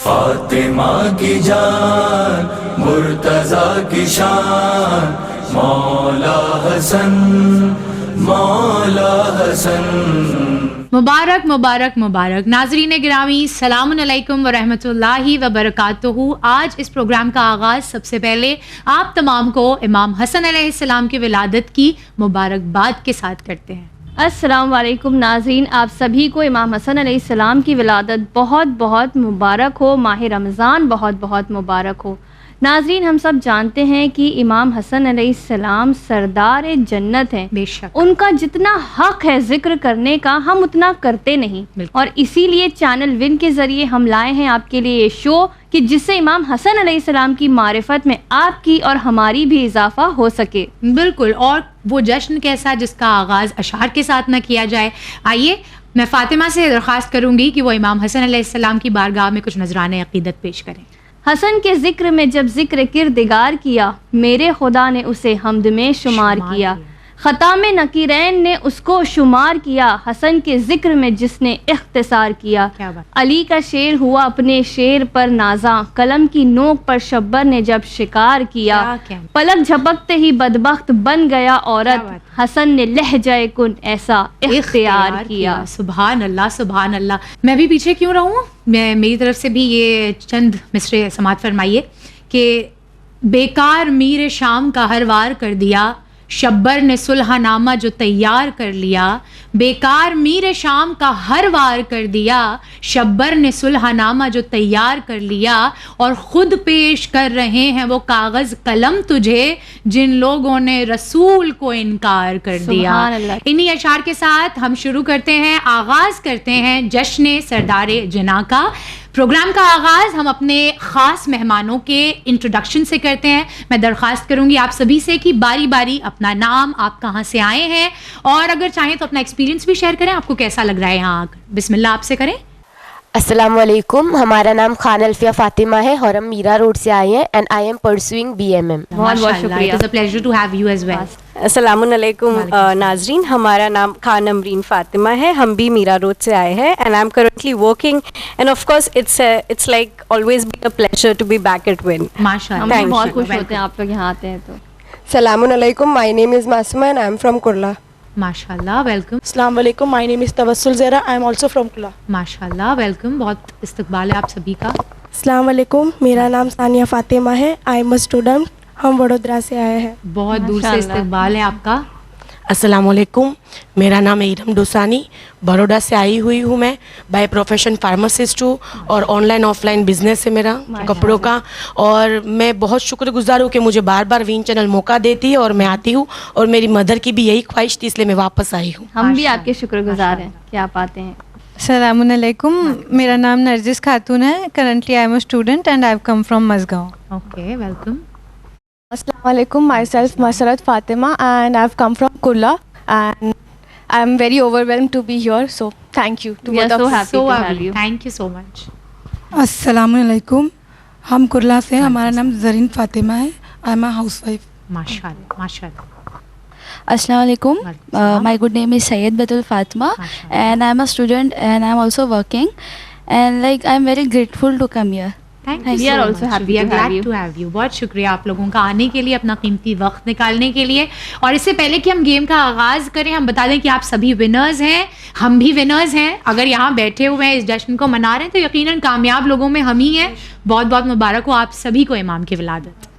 फातिमा की जान, मुर्तजा की शान, मौला हसन, मौला हसन। मुबारक मुबारक मुबारक। नाज़रीन गिरामी, सलामुन अलैकुम व रहमतुल्लाहि व बरकातुहू। आज इस प्रोग्राम का आगाज़ सबसे पहले आप तमाम को इमाम हसन अलैहिस्सलाम की विलादत की मुबारकबाद के साथ करते हैं। अस्सलाम वालेकुम नाज़रीन, आप सभी को इमाम हसन अलैहिस्सलाम की विलादत बहुत बहुत मुबारक हो। माह रमज़ान बहुत बहुत मुबारक हो। नाज़रीन, हम सब जानते हैं कि इमाम हसन अलैहिस्सलाम सरदार जन्नत हैं। बेशक उनका जितना हक़ है ज़िक्र करने का, हम उतना करते नहीं, और इसीलिए चैनल विन के ज़रिए हम लाए हैं आपके लिए ये शो कि जिससे इमाम हसन अलैहिस्सलाम की मारिफत में आपकी और हमारी भी इजाफा हो सके। बिल्कुल। और वो जश्न कैसा जिसका आगाज़ अशार के साथ न किया जाए। आइए, मैं फ़ातिमा से दरख्वास्त करूँगी कि वो इमाम हसन अलैहिस्सलाम की बारगाह में कुछ नजराने अक़ीदत पेश करें। हसन के ज़िक्र में जब ज़िक्र किरदिगार किया, मेरे खुदा ने उसे हम्द में शुमार किया। ख़ता में नकीरैन ने उसको शुमार किया, हसन के ज़िक्र में जिसने इख्तिसार किया। अली का शेर हुआ अपने शेर पर नाजा, कलम की नोक पर शब्बर ने जब शिकार किया। पलक झपकते ही बदबख्त बन गया औरत, हसन ने लहजाए कुन ऐसा इख्तियार किया। सुभान अल्लाह, सुभान अल्लाह। मैं भी पीछे क्यों रहूँ, मैं मेरी तरफ से भी ये चंद मिसरे समात फरमाइए कि बेकार मीर शाम का हर वार कर दिया, शब्बर ने सुलहनामा जो तैयार कर लिया। बेकार मीर शाम का हर वार कर दिया, शब्बर ने सुलहनामा जो तैयार कर लिया। और ख़ुद पेश कर रहे हैं वो कागज़ कलम तुझे, जिन लोगों ने रसूल को इनकार कर दिया। इन्हीं अशार के साथ हम शुरू करते हैं, आगाज़ करते हैं जश्न सरदार जना का। प्रोग्राम का आगाज़ हम अपने ख़ास मेहमानों के इंट्रोडक्शन से करते हैं। मैं दरख्वास्त करूंगी आप सभी से कि बारी बारी अपना नाम, आप कहां से आए हैं, और अगर चाहें तो अपना एक्सपीरियंस भी शेयर करें, आपको कैसा लग रहा है यहाँ आकर। बिस्मिल्लाह, आपसे करें। अस्सलाम वालेकुम, हमारा नाम खान अल्फिया फातिमा है और हम मीरा रोड से आए हैं and I am pursuing BMM। बहुत बहुत शुक्रिया। It is a pleasure to have you as well. अस्सलामुन अलैकुम नाजरीन, हमारा नाम खान अमरीन फातिमा है, हम भी मीरा रोड से आए हैं and I am currently working and of course it's like always been a pleasure to be back at win. माशाल्लाह, हम बहुत खुश होते हैं आप लोग यहाँ आते हैं तो। सलामुन अलैकुम, my name is Masooma and I am from Kurla. माशाल्लाह, वेलकम। अस्सलाम वालेकुम, my name is Tawassul Zahra, I am also from Kurla. माशाल्लाह, वेलकम। बहुत इस्तकबाल है आप सभी का। अस्सलाम वालेकुम, मेरा नाम सानिया फातिमा है, आई एम अ स्टूडेंट, हम वडोदरा से आए हैं। बहुत दूर से इस्तकबाल है आपका। अस्सलाम वालेकुम, मेरा नाम है इरम डोसानी, बड़ौदा से आई हुई हूँ। मैं बाय प्रोफेशन फार्मासिस्ट हूँ और ऑनलाइन ऑफलाइन बिजनेस है मेरा कपड़ों का। और मैं बहुत शुक्रगुजार हूँ कि मुझे बार बार वीन चैनल मौका देती है और मैं आती हूँ, और मेरी मदर की भी यही ख्वाहिश थी, इसलिए मैं वापस आई हूँ। हम भी आपके शुक्रगुजार हैं कि आप आते हैं। अस्सलाम वालेकुम, मेरा नाम नरजिस खातून है, currently I am a student and I have come from Mazgaon. Okay, welcome. अस्सलाम वालेकुम, myself Masarrat Fatima and I have come from Kurla and I am very overwhelmed to be here, so thank you to both of you. Thank you so much. अस्सलाम वालेकुम, हम कुर्ला से हैं, हमारा नाम ज़रीन फातिमा है, आई एम अ हाउसवाइफ। माशाल्लाह, माशाल्लाह। Assalamu alaikum. My good name is Sayyed Batul Fatima and I am a student and I am also working and like I am very grateful to come here. Thank you. We are also happy. We are glad to have you. बहुत शुक्रिया आप लोगों का आने के लिए, अपना कीमती वक्त निकालने के लिए। और इससे पहले कि हम गेम का आगाज़ करें, हम बता दें कि आप सभी विनर्स हैं, हम भी विनर्स हैं। अगर यहाँ बैठे हुए हैं, इस जश्न को मना रहे हैं, तो यकीनन कामयाब लोगों में हम ही हैं। बहुत बहुत मुबारक हो आप सभी को इमाम की विलादत।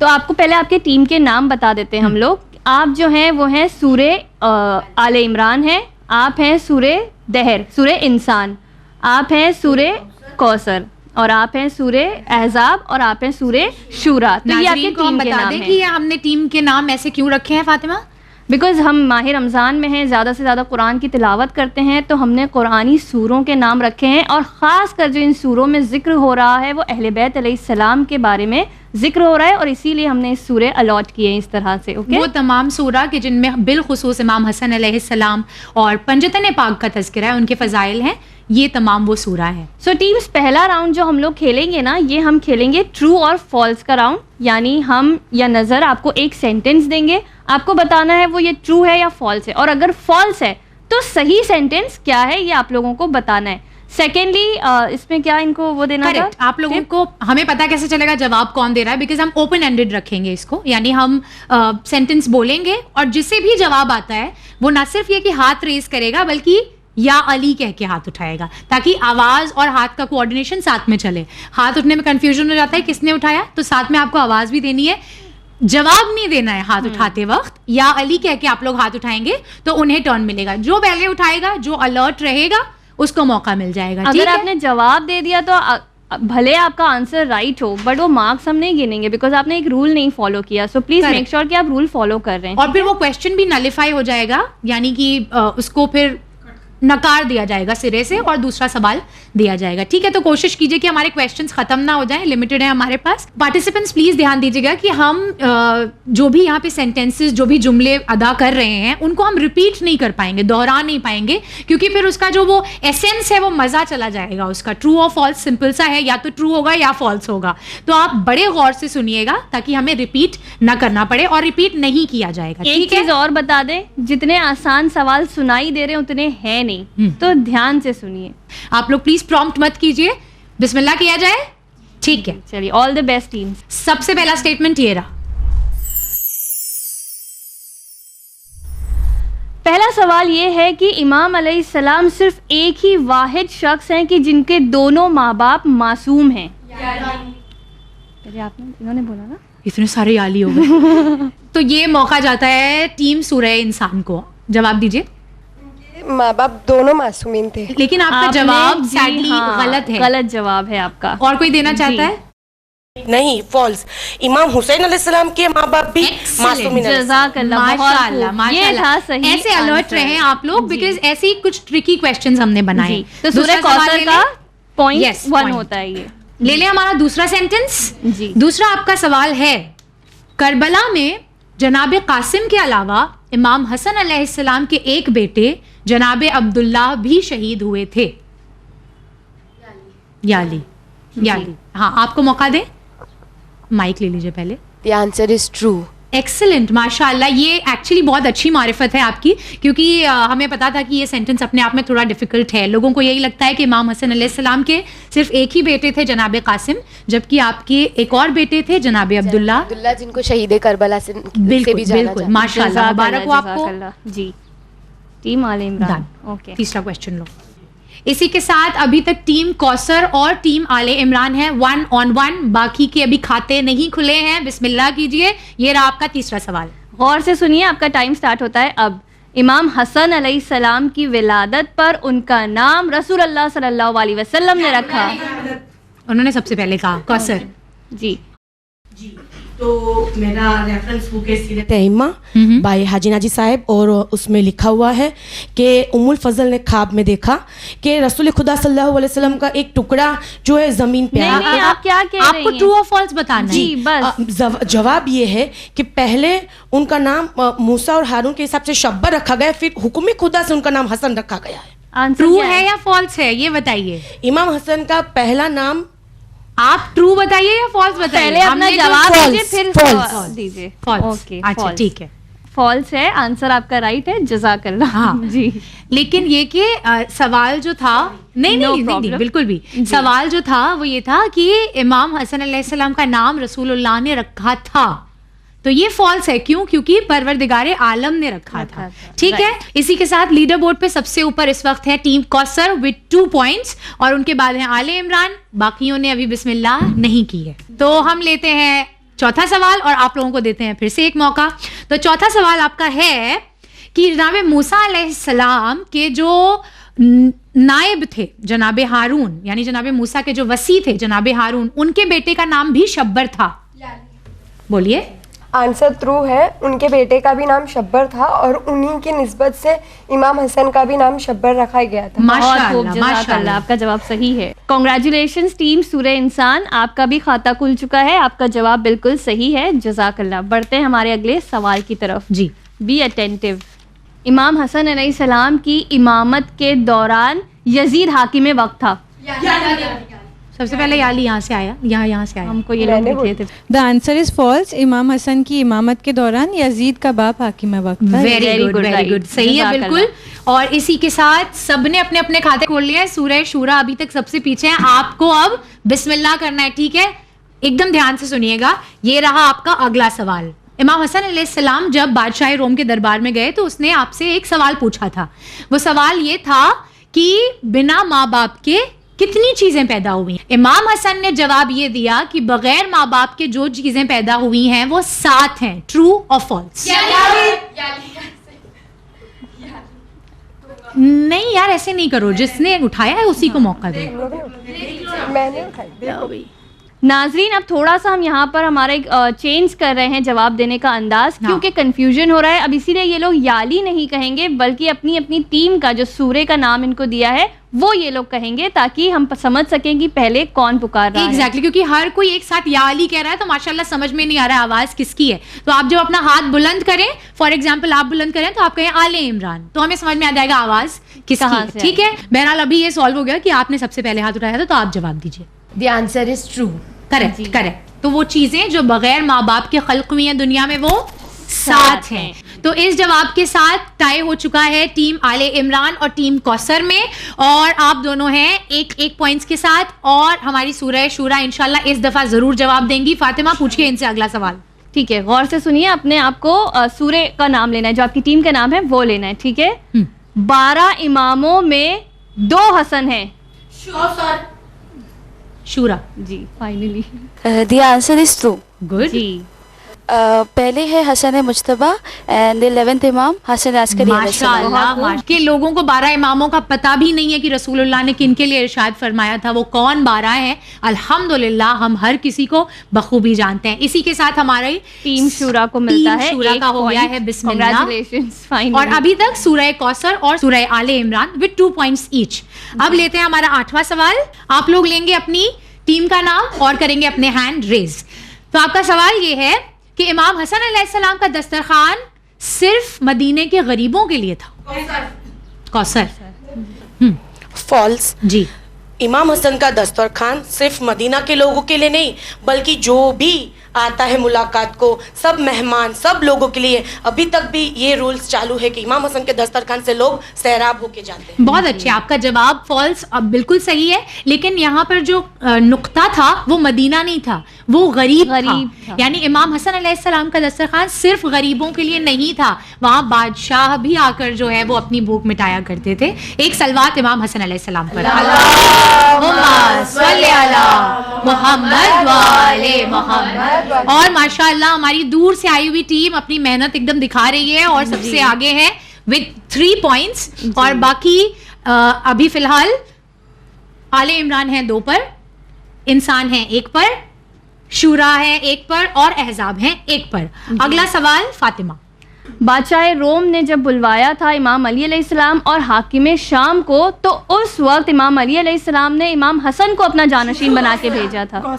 तो आपको पहले आपके टीम के नाम बता देते हैं हम लोग। आप जो हैं वो हैं सूरे आले इमरान हैं, आप हैं सूरे दहर, सूरे इंसान, आप हैं सूरे कौसर, और आप हैं सूरे अहज़ाब, और आप हैं सूरे शूरा। तो ये आपके टीम के नाम हैं। कि हमने टीम के नाम ऐसे क्यों रखे हैं फातिमा? बिकॉज़ हम माह रमज़ान में हैं, ज़्यादा से ज़्यादा कुरान की तिलावत करते हैं, तो हमने कुरानी सूरों के नाम रखे हैं। और ख़ास कर जो इन सूरों में ज़िक्र हो रहा है वो अहले बैत अलैहिस्सलाम के बारे में ज़िक्र हो रहा है, और इसीलिए हमने इस सूरे अलॉट किए हैं इस तरह से। ओके, वो तमाम सूरा कि जिनमें बिलखुसूस इमाम हसन अलैहिस्सलाम और पंजतन पाक का तज़किरा है, उनके फ़ज़ाइल हैं, ये तमाम वो सूरा है। सो टीम्स, पहला राउंड जो हम लोग खेलेंगे ना, ये हम खेलेंगे ट्रू और फॉल्स का राउंड। यानी हम या नज़र आपको एक सेंटेंस देंगे, आपको बताना है वो ये ट्रू है या फॉल्स है, और अगर फॉल्स है तो सही सेंटेंस क्या है ये आप लोगों को बताना है। सेकेंडली इसमें क्या इनको वो देना था? करेक्ट, आप लोगों को हमें पता कैसे चलेगा जवाब कौन दे रहा है, बिकॉज हम ओपन एंडेड रखेंगे इसको, यानी हम सेंटेंस बोलेंगे और जिसे भी जवाब आता है वो ना सिर्फ ये कि हाथ रेज करेगा बल्कि या अली कह के हाथ उठाएगा, ताकि आवाज और हाथ का कोऑर्डिनेशन साथ में चले। हाथ उठने में कंफ्यूजन हो जाता है किसने उठाया, तो साथ में आपको आवाज भी देनी है, जवाब नहीं देना है हाथ उठाते वक्त। या अली कह के आप लोग हाथ उठाएंगे तो उन्हें टर्न मिलेगा, जो पहले उठाएगा, जो अलर्ट रहेगा उसको मौका मिल जाएगा। अगर आपने जवाब दे दिया तो भले आपका आंसर राइट हो बट वो मार्क्स हम नहीं गिनेंगे बिकॉज आपने एक रूल नहीं फॉलो किया। सो प्लीज मेक श्योर कि आप रूल फॉलो कर रहे हैं। और फिर वो क्वेश्चन भी नलिफाई हो जाएगा, यानी कि उसको फिर नकार दिया जाएगा सिरे से और दूसरा सवाल दिया जाएगा। ठीक है, तो कोशिश कीजिए कि हमारे क्वेश्चंस खत्म ना हो जाएं, लिमिटेड है हमारे पास। पार्टिसिपेंट्स प्लीज ध्यान दीजिएगा कि हम जो भी यहाँ पे सेंटेंसेस, जो भी जुमले अदा कर रहे हैं उनको हम रिपीट नहीं कर पाएंगे, दोहरा नहीं पाएंगे, क्योंकि फिर उसका जो वो एसेंस है वो मजा चला जाएगा उसका। ट्रू और फॉल्स सिंपल सा है, या तो ट्रू होगा या फॉल्स होगा। तो आप बड़े गौर से सुनिएगा ताकि हमें रिपीट ना करना पड़े और रिपीट नहीं किया जाएगा। एक चीज और बता दें, जितने आसान सवाल सुनाई दे रहे हैं उतने हैं नहीं, तो ध्यान से सुनिए। आप लोग प्लीज प्रॉम्प्ट मत कीजिए, बिस्मिल्लाह किया जाए। ठीक है, चलिए, ऑल द बेस्ट टीम। सबसे पहला स्टेटमेंट ये रहा। पहला सवाल ये है कि इमाम अलैहिस्सलाम सिर्फ एक ही वाहिद शख्स हैं कि जिनके दोनों माँ बाप मासूम हैं। इन्होंने बोला ना, इतने सारे याली हो गए। तो ये मौका जाता है टीम सूरह इंसान को। जवाब दीजिए। माँ बाप दोनों मासूमीन थे। लेकिन आपका जवाब सैडली गलत है। गलत जवाब है आपका। और कोई देना चाहता है? नहीं, फॉल्स। इमाम हुसैन अलैहिस्सलाम के माँ बाप भी मासूमीन। माशाल्लाह, माशाल्लाह। ऐसे अलर्ट रहे आप लोग, बिकॉज ऐसे ही कुछ ट्रिकी क्वेश्चंस हमने बनाए। तो सूरह कौसर का पॉइंट 1 होता है ये। ले लें हमारा दूसरा सेंटेंस। जी। दूसरा आपका सवाल है, करबला में जनाब कासिम के अलावा इमाम हसन अलैहिस्सलाम के एक बेटे जनाब अब्दुल्लाह भी शहीद हुए थे। याली। हाँ, आपको मौका दे, माइक ले लीजिए पहले। The answer is true. Excellent, माशाल्लाह। ये एक्चुअली बहुत अच्छी मारिफत है आपकी, क्योंकि हमें पता था कि ये सेंटेंस अपने आप में थोड़ा डिफिकल्ट है। लोगों को यही लगता है कि इमाम हसन अलैहिस्सलाम के सिर्फ एक ही बेटे थे जनाब कासिम, जबकि आपके एक और बेटे थे जनाब अब्दुल्लाह, जिनको शहीद करबला से भी जाना जाता है। माशाल्लाह, मुबारक हो आपको। जी। टीम आले इमरान। ओके, तीसरा क्वेश्चन लो। इसी के साथ अभी तक टीम कौसर और टीम आले इमरान है 1 on 1। बाकी के अभी खाते नहीं खुले हैं। बिस्मिल्लाह कीजिए। ये रहा आपका तीसरा सवाल। गौर से सुनिए, आपका टाइम स्टार्ट होता है अब। इमाम हसन अलैहिस्सलाम की विलादत पर उनका नाम रसूल अल्लाह सल्लल्लाहु अलैहि वसल्लम ने रखा। उन्होंने सबसे पहले कहा कौसर। जी। तो मेरा रेफरेंस बुक है सीरत इम्मा बाय हाजी नाजी साहब, और उसमें लिखा हुआ है कि उम्मुल फजल ने ख्वाब में देखा कि रसूल खुदा सल्लल्लाहु अलैहि वसल्लम का एक टुकड़ा जो है जमीन पे आया। नहीं, आप क्या कह रही हैं? आपको ट्रू और फॉल्स बताना है। जी, बस। जवाब ये है कि पहले उनका नाम मूसा और हारून के हिसाब से शब्बर रखा गया, फिर हुक्म खुदा से उनका नाम हसन रखा गया है। ट्रू है या फॉल्स है, ये बताइए। इमाम हसन का पहला नाम, आप ट्रू बताइए या फॉल्स बताइए। पहले अपना जवाब दीजिए, फिर फॉल्स दीजिए। ओके, अच्छा ठीक है, फॉल्स है आंसर आपका। राइट है, जज़ाकल्लाह। हाँ जी। लेकिन ये कि सवाल जो था, नहीं, बिल्कुल भी सवाल जो था वो ये था कि इमाम हसन अलैहिस्सलाम का नाम रसूलुल्लाह ने रखा था, तो ये फॉल्स है। क्यों? क्योंकि परवरदिगारे आलम ने रखा था। ठीक है। इसी के साथ लीडर बोर्ड पे सबसे ऊपर इस वक्त है टीम कौसर विद 2 पॉइंट्स, और उनके बाद है आले इमरान। बाकियों ने अभी बिस्मिल्लाह नहीं की है। तो हम लेते हैं चौथा सवाल और आप लोगों को देते हैं फिर से एक मौका। तो चौथा सवाल आपका है कि जनाब मूसा अलैहिस्सलाम के जो नायब थे जनाब हारून, यानी जनाब मूसा के जो वसी थे जनाब हारून, उनके बेटे का नाम भी शब्बर था। बोलिए। आंसर ट्रू है। उनके बेटे का भी नाम शब्बर था और उन्हीं की निस्बत से इमाम हसन का भी नाम शब्बर रखा गया था। माशाअल्लाह, आपका जवाब सही है। कांग्रेचुलेशंस टीम सूरह इंसान, आपका भी खाता खुल चुका है। आपका जवाब बिल्कुल सही है, जज़ाकल्लाह। बढ़ते हैं हमारे अगले सवाल की तरफ। जी। Be attentive. इमाम हसन अलैहिस्सलाम की इमामत के दौरान यजीद हाकिम वक्त था। सबसे पहले याली यहाँ से आया, यहाँ से आया, हमको ये लोग दिखे थे। The answer is false. Imam Hasan की इमामत के दौरान यजीद का बाप हाकिम वक्त था। वेरी गुड, सही है बिल्कुल। और इसी के साथ सबने अपने अपने खाते खोल लिए हैं। सूरह शूरा अभी तक सबसे पीछे है। आपको अब बिस्मिल्लाह करना है, ठीक है? एकदम ध्यान से सुनिएगा। ये रहा आपका अगला सवाल। इमाम हसन अलैहिस्सलाम जब बादशाह रोम के दरबार में गए तो उसने आपसे एक सवाल पूछा था। वो सवाल ये था कि बिना माँ बाप के कितनी चीजें पैदा हुई? इमाम हसन ने जवाब ये दिया कि बगैर माँ बाप के जो चीजें पैदा हुई हैं वो 7 हैं। ट्रू और फॉल्स? नहीं यार, ऐसे नहीं करो, जिसने उठाया है उसी को मौका दो। मैंने उठाई। नाजरीन, अब थोड़ा सा हम यहाँ पर हमारा एक चेंज कर रहे हैं जवाब देने का अंदाज, क्योंकि कंफ्यूजन हो रहा है। अब इसीलिए ये लोग याली नहीं कहेंगे, बल्कि अपनी अपनी टीम का जो सूरे का नाम इनको दिया है वो ये लोग कहेंगे, ताकि हम समझ सकें कि पहले कौन पुकार रहा है। एग्जैक्टली, क्योंकि हर कोई एक साथ याली कह रहा है तो माशाल्लाह समझ में नहीं आ रहा है आवाज किसकी है। तो आप जब अपना हाथ बुलंद करें, फॉर एग्जाम्पल आप बुलंद करें तो आप कहें आले इमरान, तो हमें समझ में आ जाएगा आवाज किसकी है। ठीक है, बहरहाल अभी ये सॉल्व हो गया कि आपने सबसे पहले हाथ उठाया था, तो आप जवाब दीजिए। The answer is true. Correct correct. तो वो चीजें जो बगैर माँ बाप के खल्क हुई हैं दुनिया में वो 7 हैं। तो इस जवाब के साथ टाई हो चुका है टीम आले इमरान और टीम कौसर में, और आप दोनों हैं एक पॉइंट्स के साथ। और हमारी सूरह शूरा इंशाल्लाह इस दफा जरूर जवाब देंगी। फातिमा पूछिए इनसे अगला सवाल। ठीक है, गौर से सुनिए। अपने आप को सूरे का नाम लेना है, जो आपकी टीम का नाम है वो लेना है, ठीक है? 12 इमामों में 2 हसन हैं। Shura ji, finally the answer is true. Good जी। पहले है हसन मुज्तबा एंड 11th इमाम हसन अस्करी। माशाअल्लाह के लोगों को 12 इमामों का पता भी नहीं है कि रसूलुल्लाह ने किन के लिए इरशाद फरमाया था, वो कौन 12 हैं। अल्हम्दुलिल्लाह हम हर किसी को बखूबी जानते हैं। इसी के साथ हमारी टीम शूरा को मिलता है, शूरा का हो गया है बिस्मिल्लाह। और अभी तक सूरह कौसर और सूरह आले इमरान विद 2 पॉइंट्स ईच। अब लेते हैं हमारा 8वां सवाल। आप लोग लेंगे अपनी टीम का नाम और करेंगे अपने हैंड रेज। तो आपका सवाल ये है कि इमाम हसन अलैहिस्सलाम का दस्तरखान सिर्फ मदीने के गरीबों के लिए था। कौसर। फॉल्स। जी। इमाम हसन का दस्तरखान सिर्फ मदीना के लोगों के लिए नहीं, बल्कि जो भी आता है मुलाकात को, सब मेहमान, सब लोगों के लिए। अभी तक भी ये रूल्स चालू है कि इमाम हसन के दस्तरखान से लोग सैराब होके जाते हैं। बहुत अच्छे, आपका जवाब फॉल्स अब बिल्कुल सही है। लेकिन यहाँ पर जो नुक्ता था वो मदीना नहीं था, वो गरीब था। यानी इमाम हसन अलैहिस्सलाम का दस्तरखान सिर्फ गरीबों के लिए नहीं था, वहाँ बादशाह भी आकर जो है वो अपनी भूख मिटाया करते थे। एक सलवात इमाम हसन अलैहिस्सलाम पर। और माशाल्लाह हमारी दूर से आई हुई टीम अपनी मेहनत एकदम दिखा रही है और सबसे आगे है विद 3 पॉइंट्स। और बाकी अभी फिलहाल आले इमरान है 2 पर, इंसान है 1 पर, शूरा है 1 पर और अहजाब है 1 पर। अगला सवाल फातिमा। बादशाह रोम ने जब बुलवाया था इमाम अली अलैहिस्सलाम और हाकिम शाम को, तो उस वक्त इमाम अली अलैहिस्सलाम ने इमाम हसन को अपना जानशीन बना के भेजा था।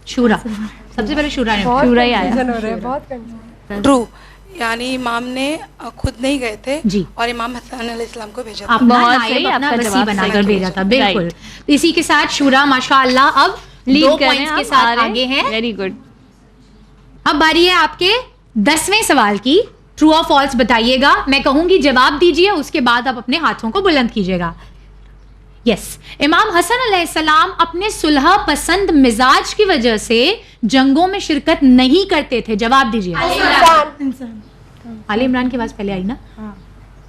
शूरा, सबसे पहले शूरा ही आया। ट्रू, यानी इमाम ने खुद नहीं गए थे जी, और इमाम हसन अलैहिस्सलाम को भेजा था। बहुत सही, अपना वसी बनाकर भेजा था। बिल्कुल। इसी के साथ शूरा माशाअल्लाह अब 2 पॉइंट्स के साथ आगे हैं। Very good. अब बारी है आपके 10वें सवाल की। ट्रू और फॉल्स बताइएगा, मैं कहूंगी जवाब दीजिए, उसके बाद आप अपने हाथों को बुलंद कीजिएगा। यस, इमाम हसन अलैहिस्सलाम अपने सुलह पसंद मिजाज की वजह से जंगों में शिरकत नहीं करते थे। जवाब दीजिए। आले इमरान की आवाज पहले आई ना?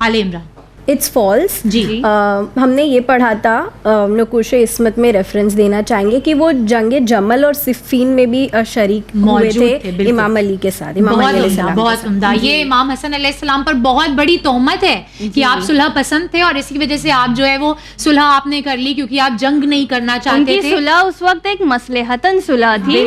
आले इमरान। इट्स फॉल्स जी। हमने ये पढ़ा था, नकुश इस्मत में रेफरेंस देना चाहेंगे कि वो जंगे जमल और सिफ़ीन में भी शरीक हुए थे इमाम अली के साथ। बहुत उम्दा। ये इमाम हसन अलैहिस्सलाम पर बहुत बड़ी तोहमत है कि आप सुलह पसंद थे और इसी वजह से आप जो है वो सुलह आपने कर ली क्योंकि आप जंग नहीं करना चाहते थे। सुलह उस वक्त एक मसलहतन सुलह थी,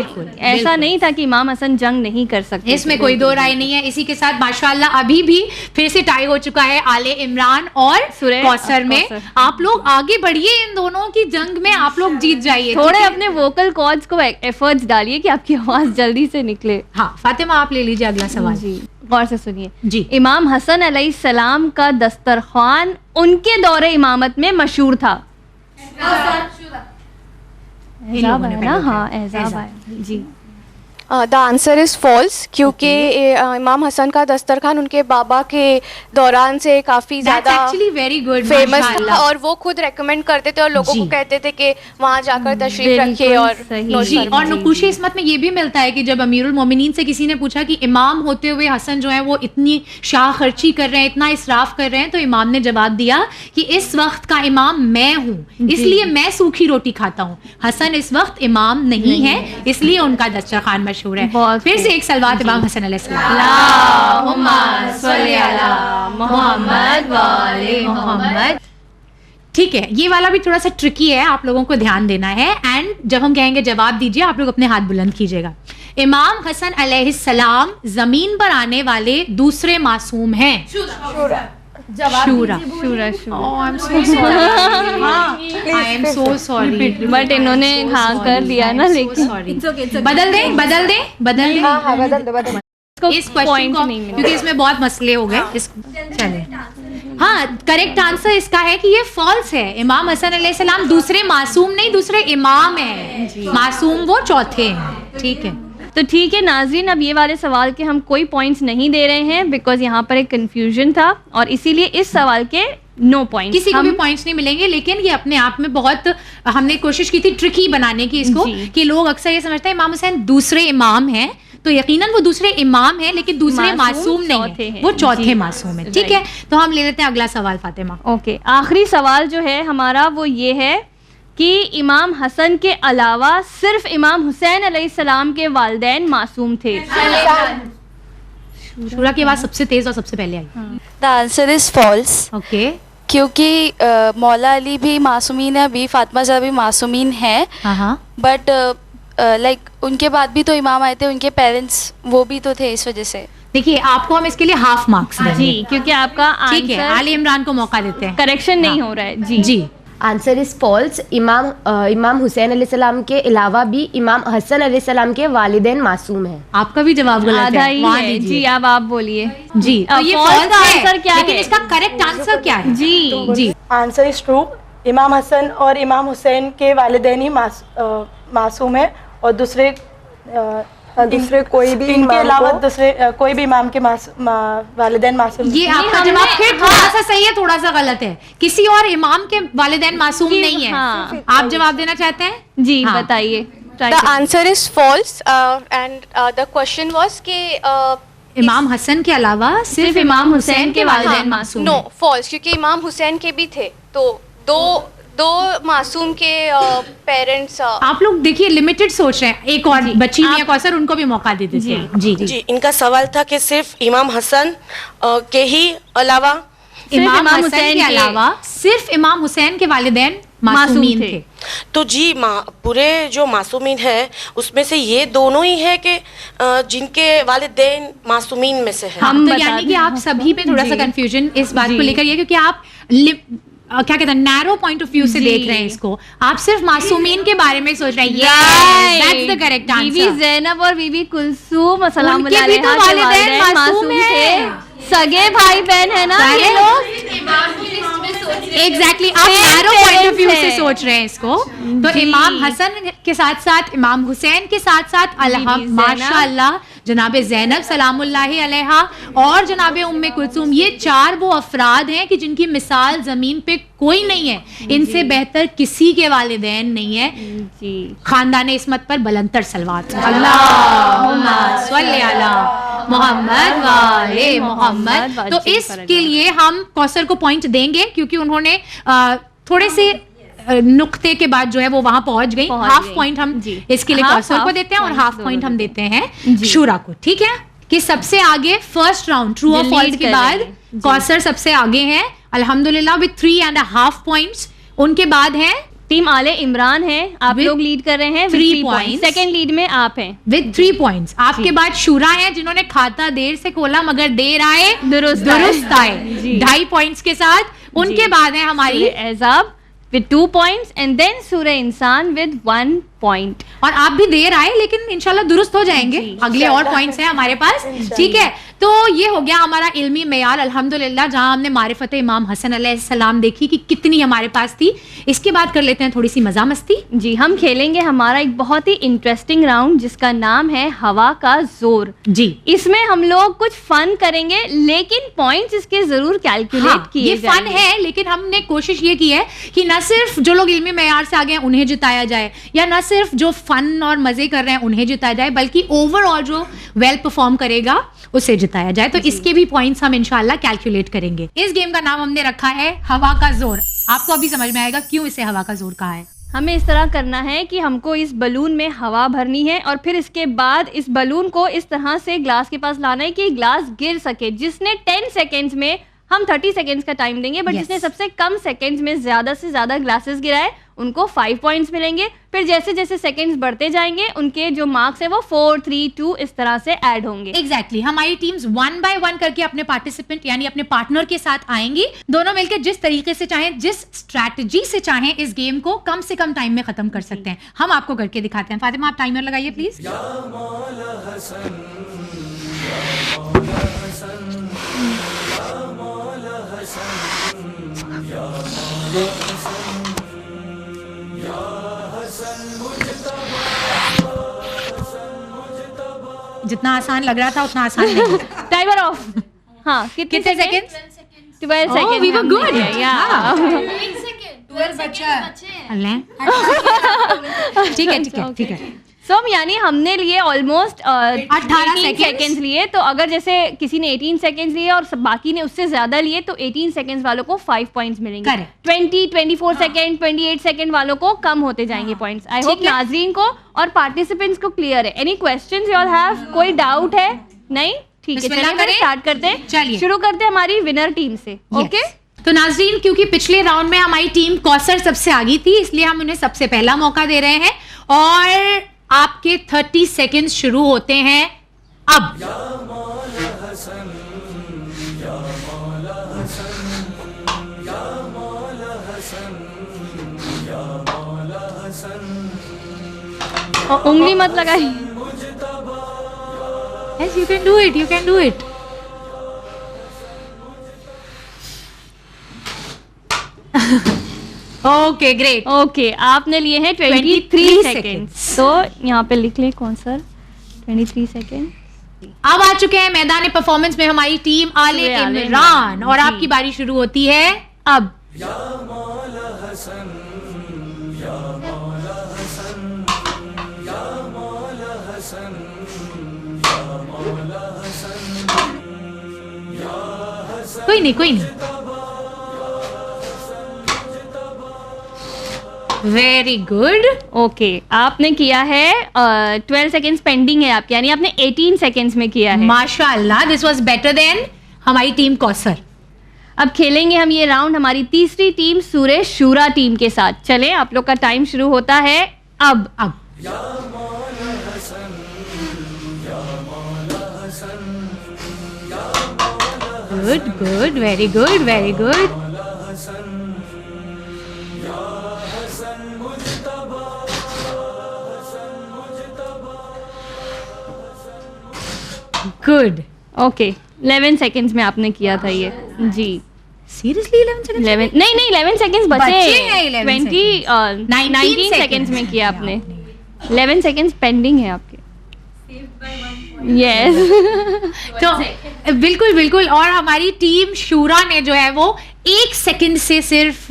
ऐसा नहीं था कि इमाम हसन जंग नहीं कर सकते। इसमें कोई दो राय नहीं है। इसी के साथ माशाअल्लाह अभी भी फिर से टाई हो चुका है आले इमरान और कौसर में। आप लोग आगे बढ़िए, इन दोनों की जंग में आप लोग जीत जाइए। थोड़े अपने वोकल कॉर्ड्स को एफर्ट्स डालिए कि आपकी आवाज जल्दी से निकले। हाँ फातिमा, आप ले लीजिए अगला सवाल। जी, गौर से सुनिए जी। इमाम हसन अलैहिस्सलाम का दस्तरखान उनके दौरे इमामत में मशहूर था। एजाब है ना, हाँ एजाब है जी। द आंसर इज़ फॉल्स, क्योंकि इमाम हसन का दस्तरखान उनके बाबा के दौरान से काफ़ी ज़्यादा एक्चुअली वेरी गुड, फेमस था और वो खुद रेकमेंड करते थे और लोगों को कहते थे कि वहाँ जाकर तशरीफ रखे और जी। और नकूश इस्मत में ये भी मिलता है कि जब अमीरुल मोमिनीन से किसी ने पूछा कि इमाम होते हुए हसन जो है वो इतनी शाह खर्ची कर रहे हैं, इतना इसराफ कर रहे हैं, तो इमाम ने जवाब दिया कि इस वक्त का इमाम मैं हूँ, इसलिए मैं सूखी रोटी खाता हूँ। हसन इस वक्त इमाम नहीं है, इसलिए उनका दस्तरखान मशहूर है। फिर से एक सलवात इमाम हसन अलैहिस्सलाम। ठीक है, ये वाला भी थोड़ा सा ट्रिकी है, आप लोगों को ध्यान देना है। एंड जब हम कहेंगे जवाब दीजिए, आप लोग अपने हाथ बुलंद कीजिएगा। इमाम हसन अलैहिस्सलाम जमीन पर आने वाले दूसरे मासूम हैं। Shura. I am so sorry, but इन्होंने हाँ कर दिया ना, लेकिन बदल दें। इस क्वेश्चन को, क्योंकि इसमें बहुत मसले हो गए, चले। हाँ, करेक्ट आंसर इसका है कि ये फॉल्स है। इमाम हसन अलैहिस्सलाम दूसरे मासूम नहीं, दूसरे इमाम हैं। मासूम वो चौथे हैं। ठीक है, तो ठीक है नाज़रीन, अब ये वाले सवाल के हम कोई पॉइंट्स नहीं दे रहे हैं बिकॉज यहाँ पर एक कंफ्यूजन था और इसीलिए इस सवाल के नो पॉइंट, किसी को भी पॉइंट्स नहीं मिलेंगे। लेकिन ये अपने आप में बहुत, हमने कोशिश की थी ट्रिकी बनाने की इसको, कि लोग अक्सर ये समझते हैं इमाम हुसैन दूसरे इमाम हैं, तो यकीनन वो दूसरे इमाम हैं लेकिन दूसरे मासूम नहीं है, वो चौथे मासूम है। ठीक है, तो हम ले लेते हैं अगला सवाल फातिमा। ओके, आखिरी सवाल जो है हमारा वो ये है कि इमाम हसन के अलावा सिर्फ इमाम हुसैन अलैहिस्सलाम के वालिदैन मासूम थे। शूरा की आवाज सबसे तेज और सबसे पहले आई। The answer is false. Okay, क्योंकि मौला अली भी मासूमीन है, अभी फातिमा ज़हरा भी मासूमीन है, बट लाइक उनके बाद भी तो इमाम आए थे, उनके पेरेंट्स वो भी तो थे, इस वजह से। देखिए, आपको हम इसके लिए हाफ मार्क्स देंगे जी, क्योंकि आपका ठीक है, आली इमरान को मौका देते हैं, करेक्शन नहीं हो रहा है जी। Answer is false. इमाम हुसैन अलैहिस्सलाम के अलावा भी इमाम हसन अलैहिस्सलाम के वालिदैन मासूम हैं। आपका भी जवाब गलत है जी। अब आप बोलिए जी, तो ये फॉल्स का आंसर क्या है, लेकिन इसका करेक्ट आंसर क्या है? जी, आंसर इज ट्रू। इमाम हसन और इमाम हुसैन के वालिदैन ही मासूम है और दूसरे कोई भी इनके अलावा दूसरे कोई भी इमाम के वालिदैन मासूम। ये आपका जवाब फिर थोड़ा सा सही है, थोड़ा सा गलत है। किसी और इमाम के वालिदैन मासूम नहीं है। आप जवाब देना चाहते हैं? जी, बताइए। The answer is false and the question was कि इमाम हसन के अलावा सिर्फ इमाम हुसैन के वालिदैन मासूम। नो, फॉल्स, क्योंकि इमाम हुसैन के भी थे, तो दो मासूम के पेरेंट्स। आप लोग देखिए लिमिटेड सोच रहे हैं। एक और बच्ची मियां कौसर, उनको भी मौका दे दीजिए। जी, इनका सवाल था कि सिर्फ इमाम हसन के ही अलावा, इमाम हसन के अलावा सिर्फ इमाम हुसैन के वालिदैन मासूमीन थे। तो जी पूरे जो मासूमीन है उसमें से ये दोनों ही है कि जिनके वालिदैन मासूमीन में से है। हम तो यानी कि आप सभी में थोड़ा सा कंफ्यूजन इस बात को लेकर ये, क्योंकि आप क्या कहते हैं, नैरो पॉइंट ऑफ व्यू से देख रहे हैं इसको। आप सिर्फ मासूमीन के बारे में सोच रहे हैं। That's the correct answer. Bibi Zainab और बीबी कुलसूम उनके भी तो वालिदैन मासूम थे, सगे भाई बहन है ना ये लोग। एग्जैक्टली, आप नैरो पॉइंट ऑफ व्यू से सोच रहे हैं इसको। तो इमाम हसन के साथ साथ इमाम हुसैन के साथ साथ माशाअल्लाह जनाबे ज़ैनब सलामुल्लाहि अलैहा और जनाबे उम्मे कुलसूम, ये चार वो अफराद हैं कि जिनकी मिसाल ज़मीन पे कोई नहीं है। इनसे बेहतर किसी के वालिदैन नहीं है। खानदान इस्मत पर बुलंदतर सलवात। अल्लाहुम्मा सल्ली अला मोहम्मद व आले मोहम्मद। तो इसके लिए हम कौसर को पॉइंट देंगे क्योंकि उन्होंने थोड़े से नुक्ते के बाद जो है वो वहां पहुंच गई। हाफ पॉइंट हम इसके लिए कौसर को देते हैं और हाफ पॉइंट हम देते हैं शूरा को। ठीक है, कि सबसे आगे फर्स्ट राउंड ट्रू और फॉल्स के बाद कौसर सबसे आगे हैं अल्हम्दुलिल्लाह विद 3.5 पॉइंट्स। उनके बाद है टीम आले इमरान है, आप लोग लीड कर रहे हैं 3 पॉइंट्स। सेकंड लीड में आप हैं विद 3 पॉइंट्स। आपके बाद शूरा है जिन्होंने खाता देर से खोला मगर देर आए दुरुस्त आए 2.5 पॉइंट्स के साथ। उनके बाद है हमारी Ajaib with 2 points and then सूरह इंसान with 1 point। और आप भी देर आए लेकिन इंशाल्लाह दुरुस्त हो जाएंगे। अगले और पॉइंट्स हैं हमारे पास। ठीक है, तो ये हो गया हमारा इल्मी मेयार अल्हम्दुलिल्लाह, जहां हमने मारिफत इमाम हसन अलैहिस्सलाम देखी कि कितनी हमारे पास थी। इसके बाद कर लेते हैं थोड़ी सी मजा मस्ती। जी, हम खेलेंगे हमारा एक बहुत ही इंटरेस्टिंग राउंड जिसका नाम है हवा का जोर। जी, इसमें हम लोग कुछ फन करेंगे, लेकिन पॉइंट्स इसके जरूर कैलकुलेट किए ये फन है, लेकिन हमने कोशिश ये की है कि न सिर्फ जो लोग इल्मी मेयार से आगे हैं उन्हें जिताया जाए, या न सिर्फ जो फन और मजे कर रहे हैं उन्हें जिताया जाए, बल्कि ओवरऑल जो वेल परफॉर्म करेगा उसे जिताया जाए। तो इसके भी पॉइंट्स हम इंशाल्लाह कैलकुलेट करेंगे। इस गेम का नाम हमने रखा है हवा का जोर। आपको अभी समझ में आएगा क्यों इसे हवा का जोर कहा है। हमें इस तरह करना है कि हमको इस बलून में हवा भरनी है और फिर इसके बाद इस बलून को इस तरह से ग्लास के पास लाना है कि ग्लास गिर सके। जिसने 10 सेकेंड्स में, हम 30 सेकेंड्स का टाइम देंगे, बट जिसने सबसे कम सेकेंड्स में ज्यादा से ज्यादा ग्लासेस गिराए उनको 5 पॉइंट्स मिलेंगे। फिर जैसे जैसे सेकेंड्स बढ़ते जाएंगे उनके जो मार्क्स है वो 4, 3, 2 इस तरह से ऐड होंगे। एग्जैक्टली हमारी टीम्स 1 बाय 1 करके अपने पार्टिसिपेंट यानी अपने पार्टनर के साथ आएंगी। दोनों मिलकर जिस तरीके से चाहें, जिस स्ट्रैटेजी से चाहें, इस गेम को कम से कम टाइम में खत्म कर सकते हैं। हम आपको करके दिखाते हैं। फातिमा, आप टाइमर लगाइए प्लीज। जितना आसान लग रहा था उतना आसान नहीं। Timer off. हाँ, कितने second? 12 second. We were good. ठीक है ठीक है ठीक है। सो यानी हमने लिए ऑलमोस्ट 18 सेकेंड्स लिए। तो अगर जैसे किसी ने 18 सेकेंड्स लिए और बाकी ने उससे ज्यादा लिए तो 18 सेकेंड्स वालों को 5 पॉइंट्स मिलेंगे। 20, 24 सेकेंड, 28 सेकेंड वालों को कम होते जाएंगे पॉइंट्स। आई होप नाजरीन को और पार्टिसिपेंट्स को क्लियर है। Any questions you all have? कोई डाउट है? नहीं? ठीक है, चलिए स्टार्ट करते हैं। चलिए शुरू करते हैं हमारी विनर टीम से। ओके तो नाजरीन, क्योंकि पिछले राउंड में हमारी टीम कौसर सबसे आगे थी, इसलिए हम उन्हें सबसे पहला मौका दे रहे हैं और आपके 30 सेकेंड शुरू होते हैं अब। उंगली मत लगाइए। Yes, you can do it. You can do it. Okay great. Okay, आपने लिए हैं 23 सेकेंड्स। तो यहाँ पे लिख ले कौन सर? 23 सेकेंड। अब आ चुके हैं मैदान परफॉर्मेंस में हमारी टीम आले इमरान और आपकी बारी शुरू होती है अब। कोई नहीं कोई नहीं। Very good. ओके, आपने किया है 12 सेकेंड्स पेंडिंग है आपके, यानी आपने 18 सेकेंड्स में किया है। माशाल्लाह, दिस वाज बेटर देन हमारी टीम कौसर। अब खेलेंगे हम ये राउंड हमारी तीसरी टीम सूरे शूरा टीम के साथ। चले, आप लोग का टाइम शुरू होता है अब। Good good, very good very good. Good. Okay, 11 seconds में आपने किया था ये। जी सीरियसली 11 सेकेंड्स? 11 सेकेंड्स बचे हैं। 19 सेकेंड्स में किया आपने। 11 सेकेंड्स पेंडिंग है आपके। यस तो बिल्कुल बिल्कुल। और हमारी टीम शूरा ने जो है वो 1 सेकंड से सिर्फ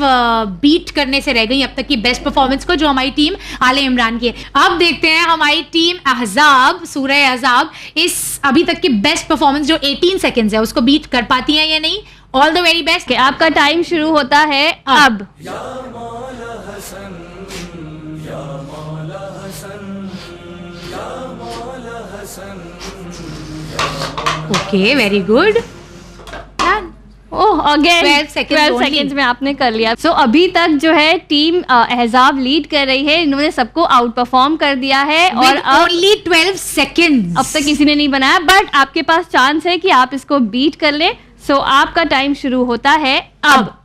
बीट करने से रह गई अब तक की बेस्ट परफॉर्मेंस को, जो हमारी टीम आले इमरान की है। अब देखते हैं हमारी टीम अहजाब, सूरह अहजाब, इस अभी तक की बेस्ट परफॉर्मेंस जो 18 सेकंड्स है उसको बीट कर पाती है या नहीं। All the very best. आपका टाइम शुरू होता है अब। Okay, very good. Oh, again 12 seconds में आपने कर लिया। सो अभी तक जो है टीम अहजाब लीड कर रही है। इन्होंने सबको आउट परफॉर्म कर दिया है और ओनली 12 सेकेंड्स अब तक किसी ने नहीं बनाया, बट आपके पास चांस है कि आप इसको बीट कर ले। सो आपका टाइम शुरू होता है अब।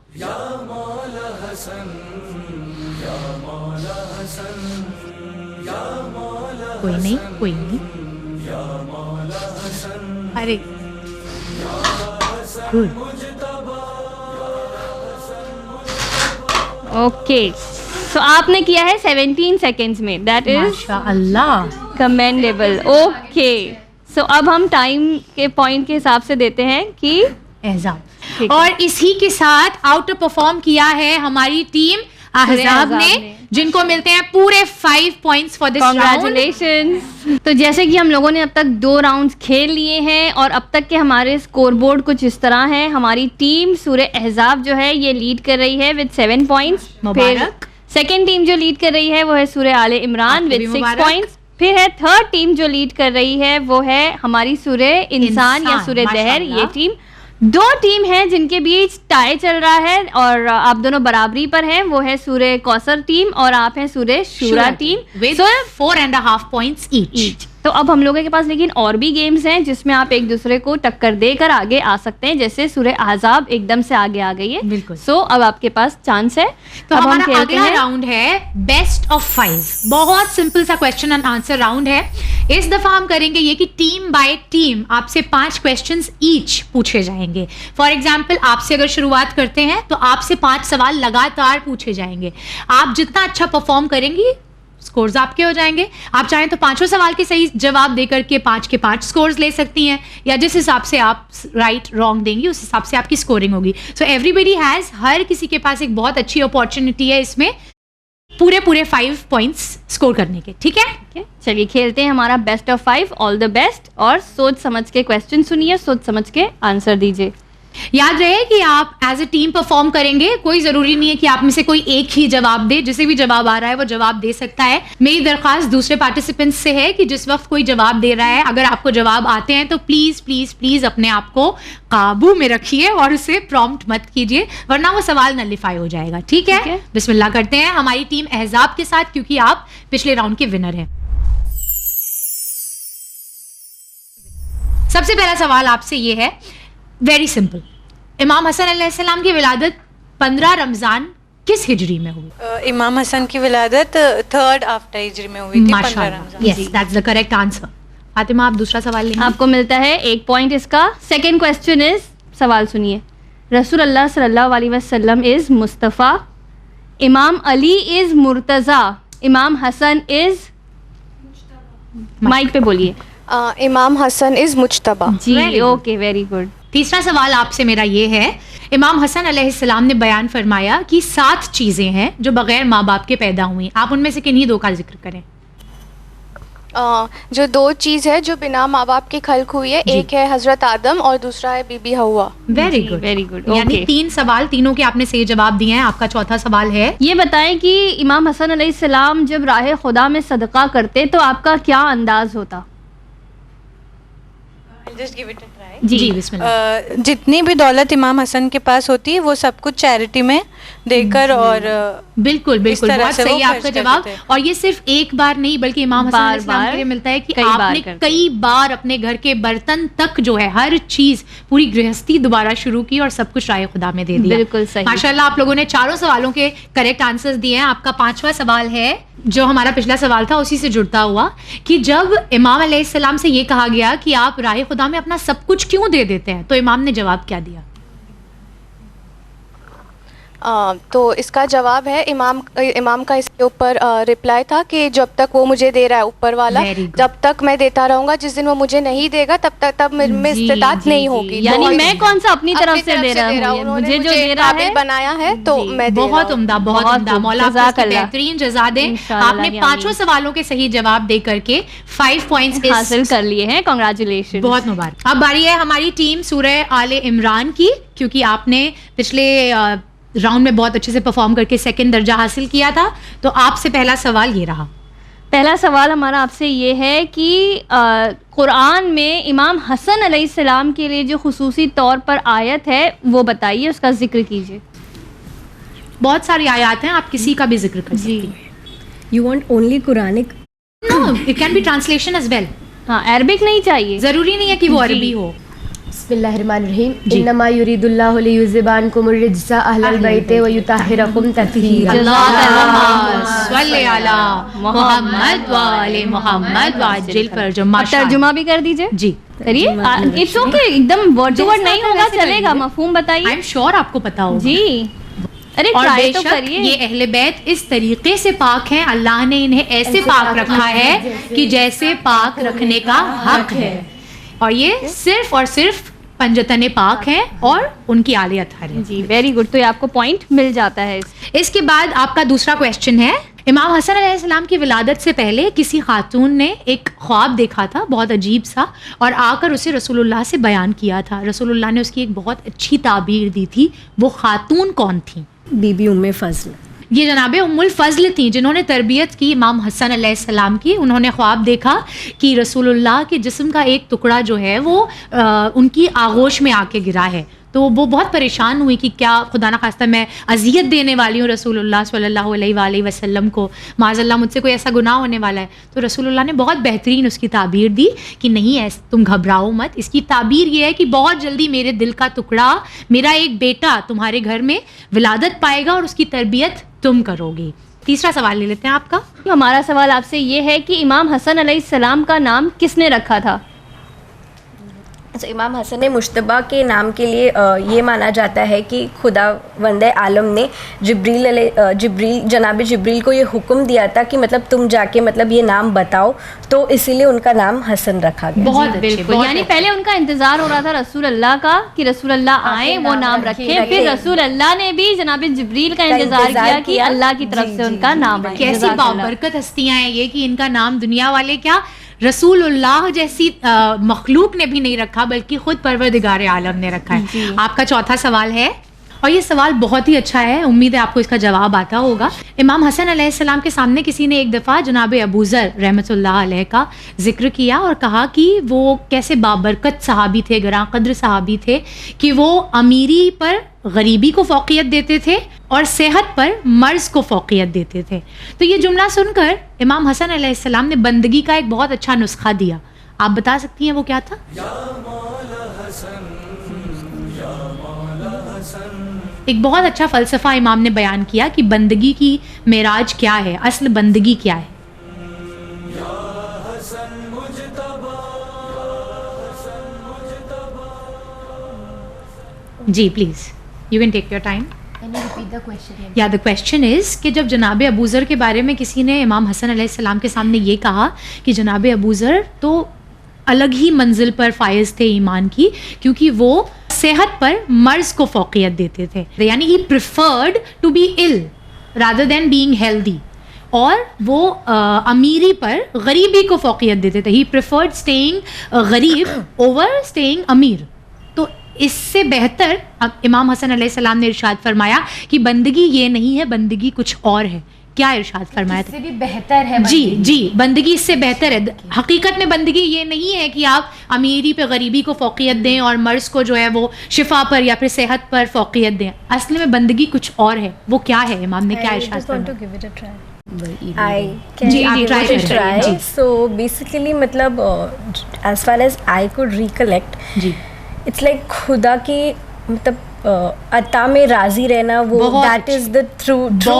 कोई नहीं कोई नहीं। अरे गुड। ओके, सो आपने किया है 17 सेकेंड्स में, दैट इज माशाअल्लाह कमेंडेबल। ओके, सो अब हम टाइम के पॉइंट के हिसाब से देते हैं कि एहजाब, और इसी के साथ आउट परफॉर्म किया है हमारी टीम अहजाब ने, जिनको मिलते हैं पूरे 5 points for this round. Congratulations. तो जैसे कि हम लोगों ने अब तक 2 राउंड्स खेल लिए हैं और अब तक के हमारे स्कोरबोर्ड कुछ इस तरह है। हमारी टीम सूरे अहजाब जो है ये लीड कर रही है with 7 points. Mubarak. Second team जो लीड कर रही है वो है सूरे आले इमरान विद 6 पॉइंट्स। फिर है थर्ड टीम जो लीड कर रही है वो है हमारी सूरे इंसान या सूरे दहर, ये टीम। 2 टीम हैं जिनके बीच टाई चल रहा है और आप दोनों बराबरी पर हैं, वो है सूरे कौसर टीम और आप हैं सूरे शूरा टीम विद 4.5 पॉइंट्स ईच। तो अब हम लोगों के पास लेकिन और भी गेम्स हैं जिसमें आप एक दूसरे को टक्कर देकर आगे आ सकते हैं, जैसे सूरे अहजाब एकदम से आगे आ गई है। बिल्कुल। सो अब आपके पास चांस है। तो अब हम हमारा खेलते अगला हैं राउंड है बेस्ट ऑफ 5। बहुत सिंपल सा क्वेश्चन एंड आंसर राउंड है। इस दफा हम करेंगे ये कि टीम बाय टीम आपसे 5 क्वेश्चंस ईच पूछे जाएंगे। फॉर एग्जाम्पल आपसे अगर शुरुआत करते हैं तो आपसे 5 सवाल लगातार पूछे जाएंगे। आप जितना अच्छा परफॉर्म करेंगी स्कोर्स आपके हो जाएंगे। आप चाहें तो 5 सवाल के सही जवाब देकर के 5 के 5 स्कोर्स ले सकती हैं, या जिस हिसाब से आप राइट रॉन्ग देंगी उस हिसाब से आपकी स्कोरिंग होगी। सो एवरीबडी हैज, हर किसी के पास एक बहुत अच्छी अपॉर्चुनिटी है इसमें पूरे 5 पॉइंट्स स्कोर करने के। ठीक है, चलिए खेलते हैं हमारा best of 5। All the best, और सोच समझ के क्वेश्चन सुनिए, सोच समझ के आंसर दीजिए। याद रहे कि आप एज ए टीम परफॉर्म करेंगे, कोई जरूरी नहीं है कि आप में से कोई एक ही जवाब दे। जिसे भी जवाब आ रहा है वो जवाब दे सकता है। मेरी दरख्वास्त दूसरे पार्टिसिपेंट्स से है कि जिस वक्त कोई जवाब दे रहा है, अगर आपको जवाब आते हैं तो प्लीज प्लीज प्लीज अपने आप को काबू में रखिए और उसे प्रॉम्प्ट मत कीजिए, वरना वो सवाल नलिफाई हो जाएगा। ठीक है, बिस्मिल्लाह करते हैं हमारी टीम अहजाब के साथ, क्योंकि आप पिछले राउंड के विनर हैं। सबसे पहला सवाल आपसे ये है, वेरी सिंपल। इमाम हसन अलैहिस्सलाम की विलादत 15 रमजान किस हिजरी में हुई? इमाम हसन की विलादत 3rd आफ्टर हिजरी में हुई थी, 15 Ramzan. Yes, that's the correct answer. Fatima, आप दूसरा सवाल लेंगे। आपको मिलता है 1 पॉइंट इसका। सेकंड क्वेश्चन इज, सवाल सुनिए। रसूल अल्लाह सल्लल्लाहु अलैहि वसल्लम इज मुस्तफ़ा, इमाम अली इज मुर्तज़ा, इमाम हसन इज, माइक पे बोलिए। Imam Hasan is Mujtaba. जी, ओके, वेरी गुड। तीसरा सवाल आपसे मेरा ये है, इमाम हसन अलैहिस्सलाम ने बयान फरमाया कि 7 चीजें हैं जो बगैर माँ बाप के पैदा हुई। आप उनमें से किन्हीं 2 का जिक्र करें। जो 2 चीज़ है जो बिना माँ बाप की खल्क हुई है, एक है हजरत आदम और दूसरा है बीबी हवा। Very good, very good. यानी 3 सवाल, तीनों के आपने सही जवाब दिए हैं। आपका चौथा सवाल है, ये बताएं कि इमाम हसन अलैहिस्सलाम जब राह खुदा में सदका करते तो आपका क्या अंदाज होता? Just give it a try. जी बिस्मिल्लाह। जितनी भी दौलत इमाम हसन के पास होती है वो सब कुछ चैरिटी में देकर, और बिल्कुल बिल्कुल, बहुत से सही वो आपका खर्च जवाब। करते थे। और ये सिर्फ एक बार नहीं बल्कि इमाम हसन अलैहिस्सलाम के लिए मिलता है कि आपने कई बार अपने घर के बर्तन तक जो है, हर चीज, पूरी गृहस्थी दोबारा शुरू की और सब कुछ राह खुदा में दे दिया। बिल्कुल सही। माशाल्लाह, आप लोगों ने 4 सवालों के करेक्ट आंसर्स दिए हैं। आपका 5वां सवाल है जो हमारा पिछला सवाल था उसी से जुड़ता हुआ, कि जब इमाम अलैहिस्सलाम से ये कहा गया कि आप राह खुदा में अपना सब कुछ क्यों दे देते हैं, तो इमाम ने जवाब क्या दिया? तो इसका जवाब है, इमाम का इसके ऊपर रिप्लाई था कि जब तक वो मुझे दे रहा है ऊपर वाला, जब तक मैं देता रहूंगा, जिस दिन वो मुझे नहीं देगा तब मेरे में इस्तेताअत नहीं होगी। यानी मैं कौन सा अपनी तरफ से दे रहा हूँ, मुझे जो दे रहा है बनाया है तो मैं बहुत उम्दा, बहुत उम्दा। मौला आपको बेहतरीन जज़ा दे। आपने 5 सवालों के सही जवाब दे करके 5 पॉइंट्स हासिल कर लिए हैं। कांग्रेचुलेशन, बहुत मुबारक। अब बारी है हमारी टीम सूरह आले इमरान की, क्योंकि आपने पिछले राउंड में बहुत अच्छे से परफॉर्म करके 2nd दर्जा हासिल किया था। तो आपसे पहला सवाल ये रहा। पहला सवाल हमारा आपसे ये है कि कुरान में इमाम हसन अलैहिस्सलाम के लिए जो खुसूसी तौर पर आयत है वो बताइए, उसका जिक्र कीजिए। बहुत सारी आयत हैं, आप किसी का भी जिक्र कर सकती हैं। You want only Quranic? No, it can be translation as well. हाँ, अरबिक नहीं चाहिए, जरूरी नहीं है कि वो अरबी हो। बिस्मिल्लाहिर्रहमानिर्रहीम। इन्नमा युरिदुल्लाहु लियुज़िबानकुमुर रिज्सा अहलल बैति व युताहिरकुम तत्हीरा। सल्ले अला मुहम्मद व आले मुहम्मद व अज्जिल फरजहुम। तर्जुमा भी कर दीजिए। जी, करिए, इट्स ओके, एकदम वर्ड टू वर्ड नहीं होगा चलेगा, मफहूम बताइए। आई एम श्योर आपको पता होगा जी। अरे और ट्राई तो बेशक करिए। ये अहले बैत इस तरीके से पाक हैं, अल्लाह ने इन्हें ऐसे पाक रखा है कि जैसे पाक रखने का हक है, और ये सिर्फ और सिर्फ पंजतन पाक हैं और उनकी आले अतहर है। जी वेरी गुड, तो ये आपको पॉइंट मिल जाता है। इसके बाद आपका दूसरा क्वेश्चन है, इमाम हसन अलैहिस्सलाम की विलादत से पहले किसी खातून ने एक ख्वाब देखा था बहुत अजीब सा, और आकर उसे रसूलुल्लाह से बयान किया था। रसूलुल्लाह ने उसकी एक बहुत अच्छी ताबीर दी थी। वो खातून कौन थी? बीबी उम्मे फजल। ये जनाबे उम्मुल फजल थी जिन्होंने तरबियत की इमाम हसन अलैहिस्सलाम की। उन्होंने ख्वाब देखा कि रसूलुल्लाह के जिस्म का एक टुकड़ा जो है वो उनकी आगोश में आके गिरा है। तो वो बहुत परेशान हुई कि क्या खुदा न खास्ता मैं अजियत देने वाली हूँ रसूलुल्लाह सल्लल्लाहु अलैहि वसल्लम को, माज़अल्लाह मुझसे कोई ऐसा गुनाह होने वाला है। तो रसूलुल्लाह ने बहुत बेहतरीन उसकी ताबीर दी कि नहीं ऐसा, तुम घबराओ मत। इसकी ताबीर ये है कि बहुत जल्दी मेरे दिल का टुकड़ा, मेरा एक बेटा तुम्हारे घर में विलादत पाएगा और उसकी तरबियत तुम करोगी। तीसरा सवाल ले लेते हैं आपका। हमारा सवाल आपसे ये है कि इमाम हसन अलैहिस्सलाम का नाम किसने रखा था? तो इमाम हसन मुश्तबा के नाम के लिए ये माना जाता है कि खुदा वंदे आलम ने जनाब जिब्रील को ये हुक्म दिया था कि मतलब तुम जाके मतलब ये नाम बताओ, तो इसीलिए उनका नाम हसन रखा गया। बहुत बिल्कुल, यानी पहले उनका इंतजार हो रहा था रसूल अल्लाह का कि रसूल अल्लाह आए वो नाम रखे, फिर रसूल अल्लाह ने भी जनाब जिब्रील का इंतजार किया कि अल्लाह की तरफ से उनका नाम आए। कैसी बाबरकत हस्तियां हैं ये कि इनका नाम दुनिया वाले क्या रसूलुल्लाह जैसी मखलूक ने भी नहीं रखा बल्कि खुद परवरदिगार आलम ने रखा है। आपका चौथा सवाल है, और ये सवाल बहुत ही अच्छा है, उम्मीद है आपको इसका जवाब आता होगा। इमाम हसन अलैहिस्सलाम के सामने किसी ने एक दफ़ा जनाब अबू ज़र रहमतुल्लाह अलैह का जिक्र किया और कहा कि वो कैसे बाबरकत सहाबी थे, गरां क़द्र सहाबी थे कि वो अमीरी पर गरीबी को फ़ौक़ियत देते थे और सेहत पर मर्ज़ को फ़ौक़ियत देते थे। तो ये जुमला सुनकर इमाम हसन अलैहिस्सलाम ने बंदगी का एक बहुत अच्छा नुस्खा दिया। आप बता सकती हैं वो क्या था? एक बहुत अच्छा फ़लसफ़ा इमाम ने बयान किया कि बंदगी की मेराज क्या है, असल बंदगी क्या है। जी please, you can take your time. या द क्वेश्चन इज़ कि जब जनाब अबू ज़र के बारे में किसी ने इमाम हसन अलैहिस्सलाम के सामने ये कहा कि जनाब अबू ज़र तो अलग ही मंजिल पर फायज़ थे ईमान की, क्योंकि वो सेहत पर मर्ज़ को फ़ौक़ियत देते थे, यानी he preferred to be ill rather than being healthy, और वो अमीरी पर गरीबी को फ़ौक़ियत देते थे। ही प्रिफर्ड स्टेइंग गरीब ओवर स्टेइंग अमीर। तो इससे बेहतर इमाम हसन अलैहिस्सलाम ने इरशाद फरमाया कि बंदगी ये नहीं है, बंदगी कुछ और है। क्या इरशाद फरमाया था? इससे भी बेहतर है जी जी, बंदगी इससे बेहतर है। हकीकत में बंदगी ये नहीं है कि आप अमीरी पे गरीबी को फ़ौक़ियत दें और मर्ज़ को जो है वो शिफा पर या फिर सेहत पर फ़ौक़ियत दें। असल में बंदगी कुछ और है। वो क्या है? इमाम ने क्या इरशाद फरमाया? So basically मतलब as far as I could recollect, it's like खुदा की मतलब अता में राजी रहना, वो दैट इज द ट्रू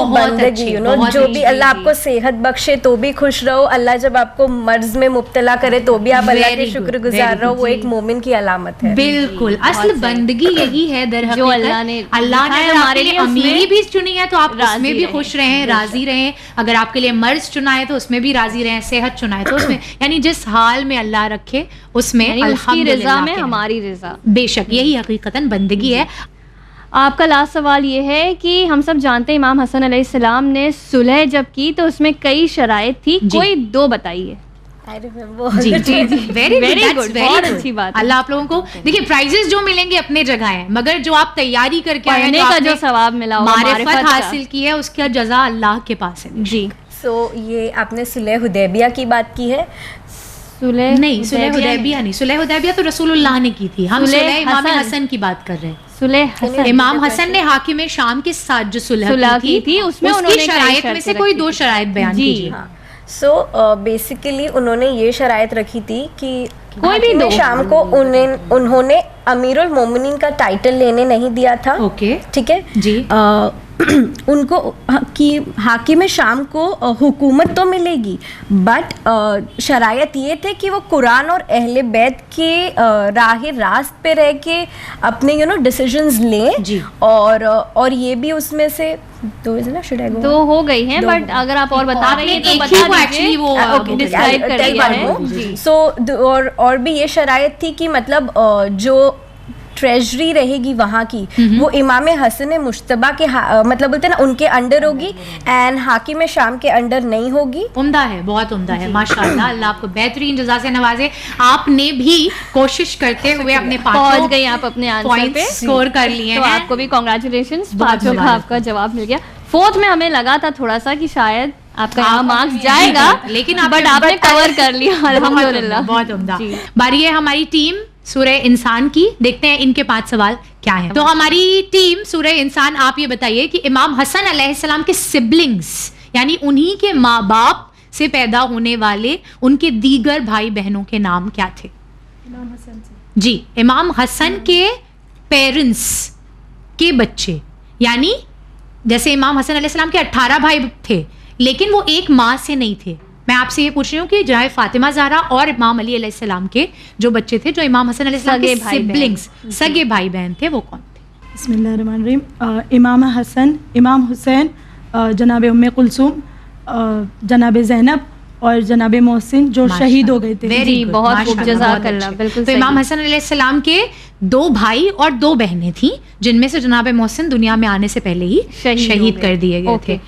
बंदगी, यू नो। जो भी अल्लाह आपको सेहत बख्शे तो भी खुश रहो, अल्लाह जब आपको मर्ज में मुब्तला करे तो भी आप अल्लाह के शुक्रगुजार रहो, वो एक मोमिन की अलामत है। बिल्कुल, असल बंदगी यही है दर हकीकत। जो अल्लाह ने हमारे लिए अमीरी भी चुनी है तो आप उसमें भी खुश रहें, राजी रहें। अगर आपके लिए मर्ज चुना है तो उसमें भी राजी रहें, सेहत चुना है तो उसमें, यानी जिस हाल में अल्लाह रखे उसमें अल्हम्दुलिल्लाह में हमारी रज़ा। बेशक यही हकीकतन बंदगी है। आपका लास्ट सवाल ये है कि हम सब जानते हैं इमाम हसन अलैहिस्सलाम ने सुलह जब की तो उसमें कई शराइत थी, कोई दो बताइए। जी जी जी, वेरी गुड, बहुत अच्छी बात। अल्लाह आप लोगों को, देखिए प्राइजेस जो मिलेंगे अपने जगह है, मगर जो आप तैयारी करके आए का जो सवाब मिला, मारिफत हासिल की है, उसका जज़ा अल्लाह के पास है। जी, सो ये आपने सुलह हुदैबिया की बात की है। सुलह हुदैबिया नहीं, सुलह हुदैबिया तो रसूलुल्लाह ने की थी। हम सुलह इमाम हसन की बात कर रहे हैं। इमाम हसन ने हाकिम शाम के साथ जो सुलह की थी उसमें उन्होंने शराइत में से कोई दो शराइत बयान कीजिए। सो बेसिकली उन्होंने ये शराइत रखी थी कि कोई भी दो शाम को उन्होंने अमीरुल मोमिनीन का टाइटल लेने नहीं दिया था। ओके, ठीक है जी। उनको कि हाकिम शाम को हुकूमत तो मिलेगी, बट शरायत ये थे कि वो कुरान और अहले बैत के राह रास्त पे रह के अपने डिसीजंस लें, और ये भी उसमें से तो हो गई हैं, बट अगर आप और बता रही हैं तो बता दीजिए, वो डिस्क्राइब कर दिया है। सो और भी ये शरायत थी कि मतलब जो ट्रेजरी रहेगी वहाँ की वो इमाम हसन मुश्तबा के मतलब बोलते हैं ना उनके अंडर होगी, एंड हाकिम शाम के अंडर नहीं होगी। उम्दा है, बहुत उम्दा है, माशाल्लाह। अल्लाह आपको बेहतरीन जज़ा से नवाजे। आपने भी कोशिश करते हुए अपने पहुंच गए, आप अपने आंसर पे स्कोर कर लिए हैं, तो आपको भी कांग्रेचुलेशंस, पांचों का आपका जवाब मिल गया। फोर्थ में हमें लगा था थोड़ा सा कि शायद आपका यहाँ मार्क्स जाएगा, लेकिन बट आपने कवर कर लिया, अल्हम्दुलिल्लाह। बहुत उम्दा। बारी है हमारी टीम सूरह इंसान की, देखते हैं इनके 5 सवाल क्या हैं। तो हमारी टीम सूरह इंसान, आप ये बताइए कि इमाम हसन अलैहिस्सलाम के सिबलिंग्स यानी उन्हीं के माँ बाप से पैदा होने वाले उनके दीगर भाई बहनों के नाम क्या थे? इमाम हसन जी, इमाम हसन के पेरेंट्स के बच्चे, यानी जैसे इमाम हसन अलैहिस्सलाम के 18 भाई थे, लेकिन वो एक माँ से नहीं थे। मैं आपसे ये पूछ रही हूँ कि जनाब फातिमा ज़हरा और इमाम अली अलैहिस्सलाम के जो बच्चे थे, जो इमाम हसन अलैहिस्सलाम के सिबलिंग्स, सगे भाई बहन थे, वो कौन थे? बिस्मिल्लाहिर्रहमानिर्रहीम। इमाम हसन, इमाम हुसैन, जनाब उम्मे कुलसूम, जनाब ज़ैनब और जनाब मोहसिन जो शहीद हो गए थे। वेरी बहुत खूब, जज़ाकल्लाह। बिल्कुल। तो इमाम हसन अलैहिस्सलाम के 2 भाई और 2 बहनें थीं, जिनमें से जनाब मोहसिन दुनिया में आने से पहले ही शहीद कर दिए गए थे।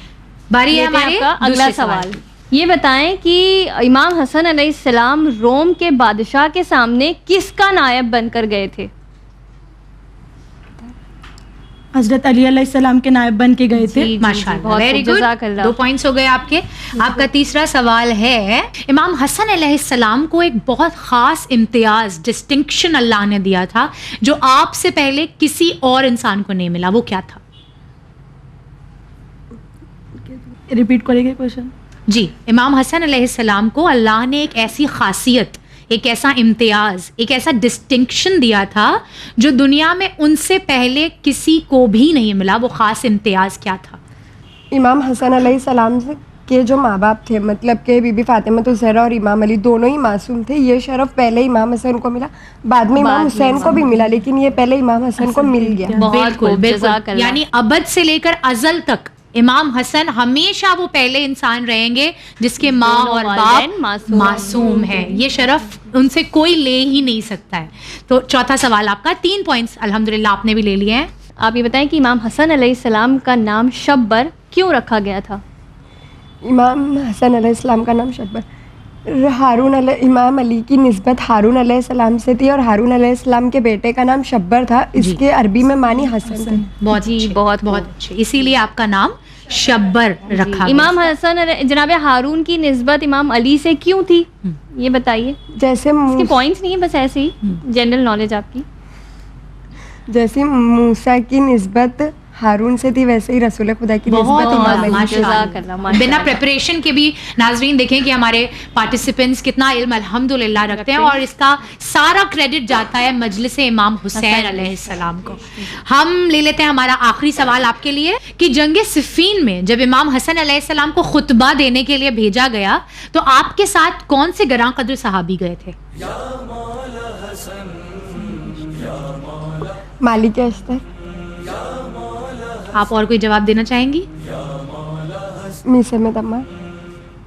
बारी है हमारे अगला सवाल। ये बताएं कि इमाम हसन अलैहिस्सलाम रोम के बादशाह के सामने किसका नायब बनकर गए थे? हजरत अली अलैहिस्सलाम के नायब बन के गए थे। माशाअल्लाह, वेरी गुड, 2 पॉइंट्स हो गए आपके। आपका तीसरा सवाल है, इमाम हसन अलैहिस्सलाम को एक बहुत खास इम्तियाज, डिस्टिंक्शन अल्लाह ने दिया था जो आपसे पहले किसी और इंसान को नहीं मिला, वो क्या था? रिपीट करेंगे क्वेश्चन? जी, इमाम हसन अलैहिस्सलाम को अल्लाह ने एक ऐसी खासियत, एक ऐसा इम्तियाज, एक ऐसा डिस्टिंक्शन दिया था जो दुनिया में उनसे पहले किसी को भी नहीं मिला। वो खास इम्तियाज क्या था? इमाम हसन अलैहिस्सलाम के जो माँ बाप थे, मतलब के बीबी फातिमा तो ज़हरा और इमाम अली दोनों ही मासूम थे। ये शरफ पहले इमाम हसन को मिला, बाद में इमाम हुसैन को भी मिला, लेकिन ये पहले इमाम हसन को मिल गया। बिल्कुल बिल्कुल, यानी अबद से लेकर अजल तक इमाम हसन हमेशा वो पहले इंसान रहेंगे जिसके माँ और बाप मासूम है। ये शरफ उनसे कोई ले ही नहीं सकता है। तो चौथा सवाल आपका, 3 पॉइंट्स अल्हम्दुलिल्लाह आपने भी ले लिए हैं। आप ये बताएं कि इमाम हसन अलैहिस्सलाम का नाम शब्बर क्यों रखा गया था? इमाम हसन अलैहिस्सलाम का नाम शब्बर इमाम अली की निस्बत हारून अलैहिस्सलाम से थी, और हारून अलैहिस्सलाम के बेटे का नाम शब्बर था। इसके अरबी में मानी हसन था। बहुत जी, बहुत बहुत अच्छे, इसीलिए आपका नाम शब्बर रखा। इमाम हसन जनाब हारून की निस्बत इमाम अली से क्यों थी, ये बताइए। जैसे इसके पॉइंट्स नहीं है, बस ऐसे ही जनरल नॉलेज आपकी। जैसे मूसा की निस्बत हारून से थी, वैसे ही रसूल खुदा की निस्बत इमाम अली। बिना प्रिपरेशन के भी नाजरीन देखें कि हमारे पार्टिसिपेंट्स कितना इल्म अल्हम्दुलिल्लाह रखते हैं, और इसका सारा क्रेडिट जाता है मजलिस इमाम हुसैन अलैहिस्सलाम को। हम ले लेते हैं हमारा आखिरी सवाल आपके लिए कि जंग सिफ़ीन में जब इमाम हसन अलैहिस्सलाम को खुतबा देने के लिए भेजा गया, तो आपके साथ कौन से गरां कद्र सहाबी गए थे? मालिक अस्तर। आप और कोई जवाब देना चाहेंगी? मीसे में तम्मा।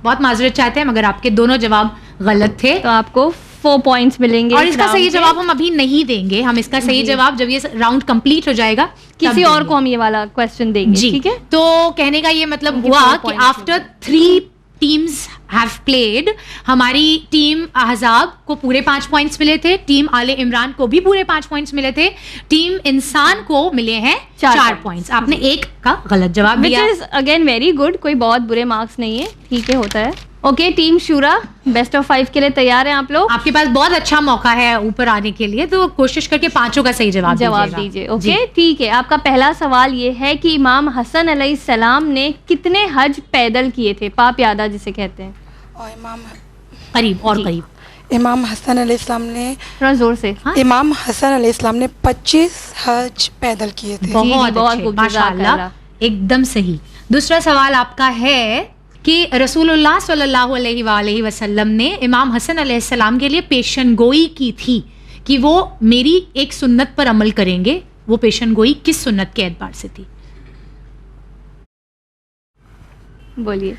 बहुत माजरत चाहते हैं, मगर आपके दोनों जवाब गलत थे, तो आपको 4 पॉइंट्स मिलेंगे। और इसका सही जवाब हम अभी नहीं देंगे, हम इसका सही जवाब जब ये राउंड कंप्लीट हो जाएगा किसी और को हम ये वाला क्वेश्चन देंगे, ठीक है? तो कहने का ये मतलब हुआ कि आफ्टर 3 टीम्स हैव प्लेड, हमारी टीम अहज़ाब को पूरे 5 पॉइंट्स मिले थे, टीम आले इमरान को भी पूरे 5 पॉइंट्स मिले थे, टीम इंसान को मिले हैं 4 पॉइंट्स। आपने एक का गलत जवाब दिया, which is again very good, कोई बहुत बुरे मार्क्स नहीं है, ठीक है, होता है। ओके, टीम शूरा बेस्ट ऑफ 5 के लिए तैयार हैं आप लोग? आपके पास बहुत अच्छा मौका है ऊपर आने के लिए, तो कोशिश करके 5 का सही जवाब दीजिए। ओके, ठीक है। आपका पहला सवाल ये है कि इमाम हसन अलैहिस्सलाम ने कितने हज पैदल किए थे, पाप यादा जिसे कहते हैं? और इमाम करीब इमाम हसन अलैहिस्सलाम ने, थोड़ा जोर से, इमाम हसन अलैहिस्सलाम ने 25 हज पैदल किए थे। बहुत खूब, माशाअल्लाह। एकदम सही। दूसरा सवाल आपका है कि रसूलुल्लाह सल्लल्लाहु अलैहि वसल्लम ने इमाम हसन अलैहिस्सलाम के लिए पेशन गोई की थी कि वो मेरी एक सुन्नत पर अमल करेंगे। वो पेशन गोई किस सुन्नत के एतबार से थी? बोलिए।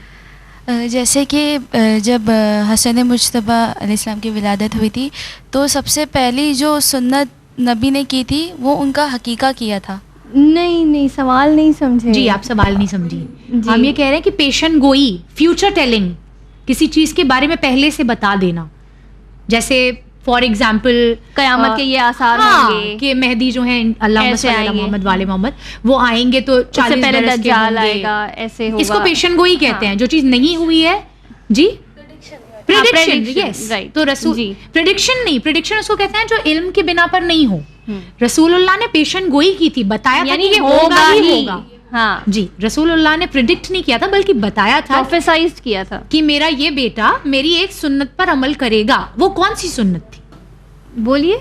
जैसे कि जब हसन मुज्तबा अलैहिस्सलाम की विलादत हुई थी तो सबसे पहली जो सुन्नत नबी ने की थी वो उनका हकीका किया था। नहीं, सवाल नहीं समझे जी, आप सवाल नहीं समझी। हम ये कह रहे हैं कि पेशन गोई, फ्यूचर टेलिंग, किसी चीज के बारे में पहले से बता देना। जैसे फॉर एग्जाम्पल कयामत के ये आसार होंगे कि मेहदी जो है अल्लाह मोहम्मद वाले मोहम्मद वो आएंगे तो 40 पहले बरस के दज्जाल होंगे। आएगा, ऐसे होगा। इसको पेशन गोई कहते हैं, जो चीज नहीं हुई है। जी, प्रेडिक्शन, यस। तो रसूल प्रेडिक्शन नहीं, प्रेडिक्शन उसको कहते हैं जो इल्म के बिना पर नहीं हो। रसूलुल्लाह ने पेशन गोई की थी, बताया था कि ये होगा ही होगा। हाँ जी, रसूलुल्लाह ने प्रिडिक्ट नहीं किया था बल्कि बताया था, प्रोफेसाइज किया था कि मेरा ये बेटा मेरी एक सुन्नत पर अमल करेगा। वो कौन सी सुन्नत थी? बोलिए।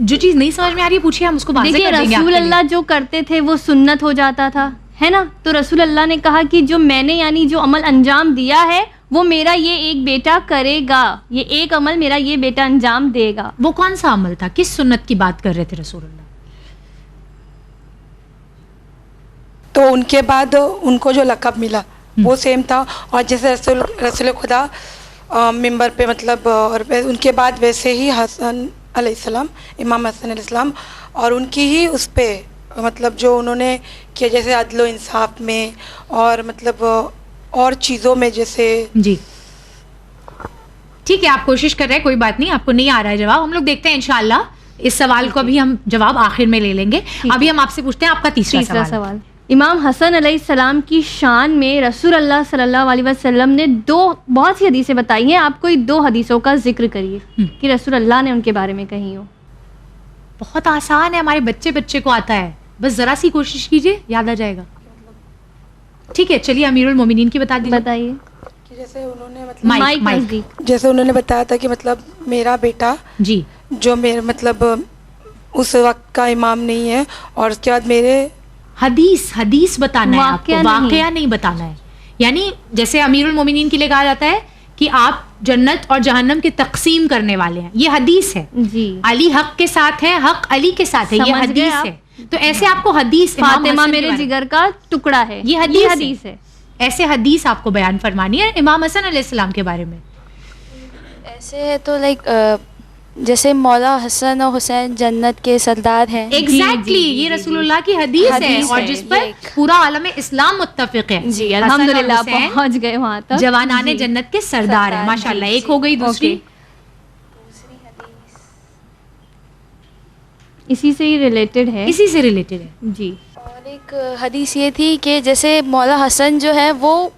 जो चीज नहीं समझ में आ रही है पूछिए, हम उसको वाज़ेह देखिए, कर देंगे रसूल आपके लिए। अल्लाह जो करते थे वो सुन्नत हो जाता था, है ना। तो रसूल अल्लाह ने कहा कि जो मैंने यानी जो अमल अंजाम दिया है वो मेरा ये एक बेटा करेगा, ये एक अमल मेरा ये बेटा अंजाम देगा। वो कौन सा अमल था? किस सुन्नत की बात कर रहे थे रसूलुल्लाह? तो उनके बाद उनको जो लक़ब मिला वो सेम था। और जैसे रसूल खुदा मिंबर पे मतलब और उनके बाद वैसे ही हसन अलैहिस्सलाम, इमाम हसन अलैहिस्सलाम, और उनकी ही उस पे मतलब जो उन्होंने किया, जैसे अदल इंसाफ में और मतलब और चीज़ों में, जैसे। जी ठीक है, आप कोशिश कर रहे हैं, कोई बात नहीं, आपको नहीं आ रहा है जवाब, हम लोग देखते हैं इंशाल्लाह। इस सवाल को अभी हम जवाब आखिर में ले लेंगे। अभी हम आपसे पूछते हैं आपका तीसरा सवाल। इमाम हसन अलैहिस्सलाम की शान में रसूल अल्लाह सल्लल्लाहु अलैहि वसल्लम ने दो बहुत सी हदीसें बताई हैं। आप कोई दो हदीसों का जिक्र करिए कि रसूल अल्लाह ने उनके बारे में कही हो। बहुत आसान है, हमारे बच्चे को आता है, बस जरा सी कोशिश कीजिए, याद आ जाएगा। ठीक है, चलिए अमीरुल मोमिनीन की बता दीजिए। बताइए। जैसे उन्होंने मतलब जैसे उन्होंने बताया था कि मतलब मेरा बेटा जी जो मेरे मतलब उस वक्त का इमाम नहीं है, और उसके बाद मेरे हदीस बताना है आपको, वाकया नहीं बताना है। यानी जैसे अमीरुल मोमिनीन के लिए कहा जाता है कि आप जन्नत और जहन्नम की तकसीम करने वाले हैं, ये हदीस है जी। अली हक के साथ है, हक अली के साथ है, ये हदीस है। तो ऐसे आपको हदीस, फातिमा मेरे जिगर का टुकड़ा है, ये हदीस है। ऐसे हदीस आपको बयान फरमानी है इमाम हसन अलैहिस्सलाम के बारे में। ऐसे है तो लाइक जैसे मौला हसन और हुसैन जन्नत के सरदार हैं। एग्जैक्टली, ये रसूलुल्लाह की हदीस है और जिस पर पूरा आलम इस्लाम मुत्तफिक है। जी अल्हम्दुलिल्लाह पहुंच गए वहां तक। जवानाने जन्नत के सरदार है, माशाल्लाह। एक हो गई, दूसरी इसी से ही रिलेटेड है, इसी से रिलेटेड है जी। और एक हदीस ये थी कि जैसे मौला हसन जो है वो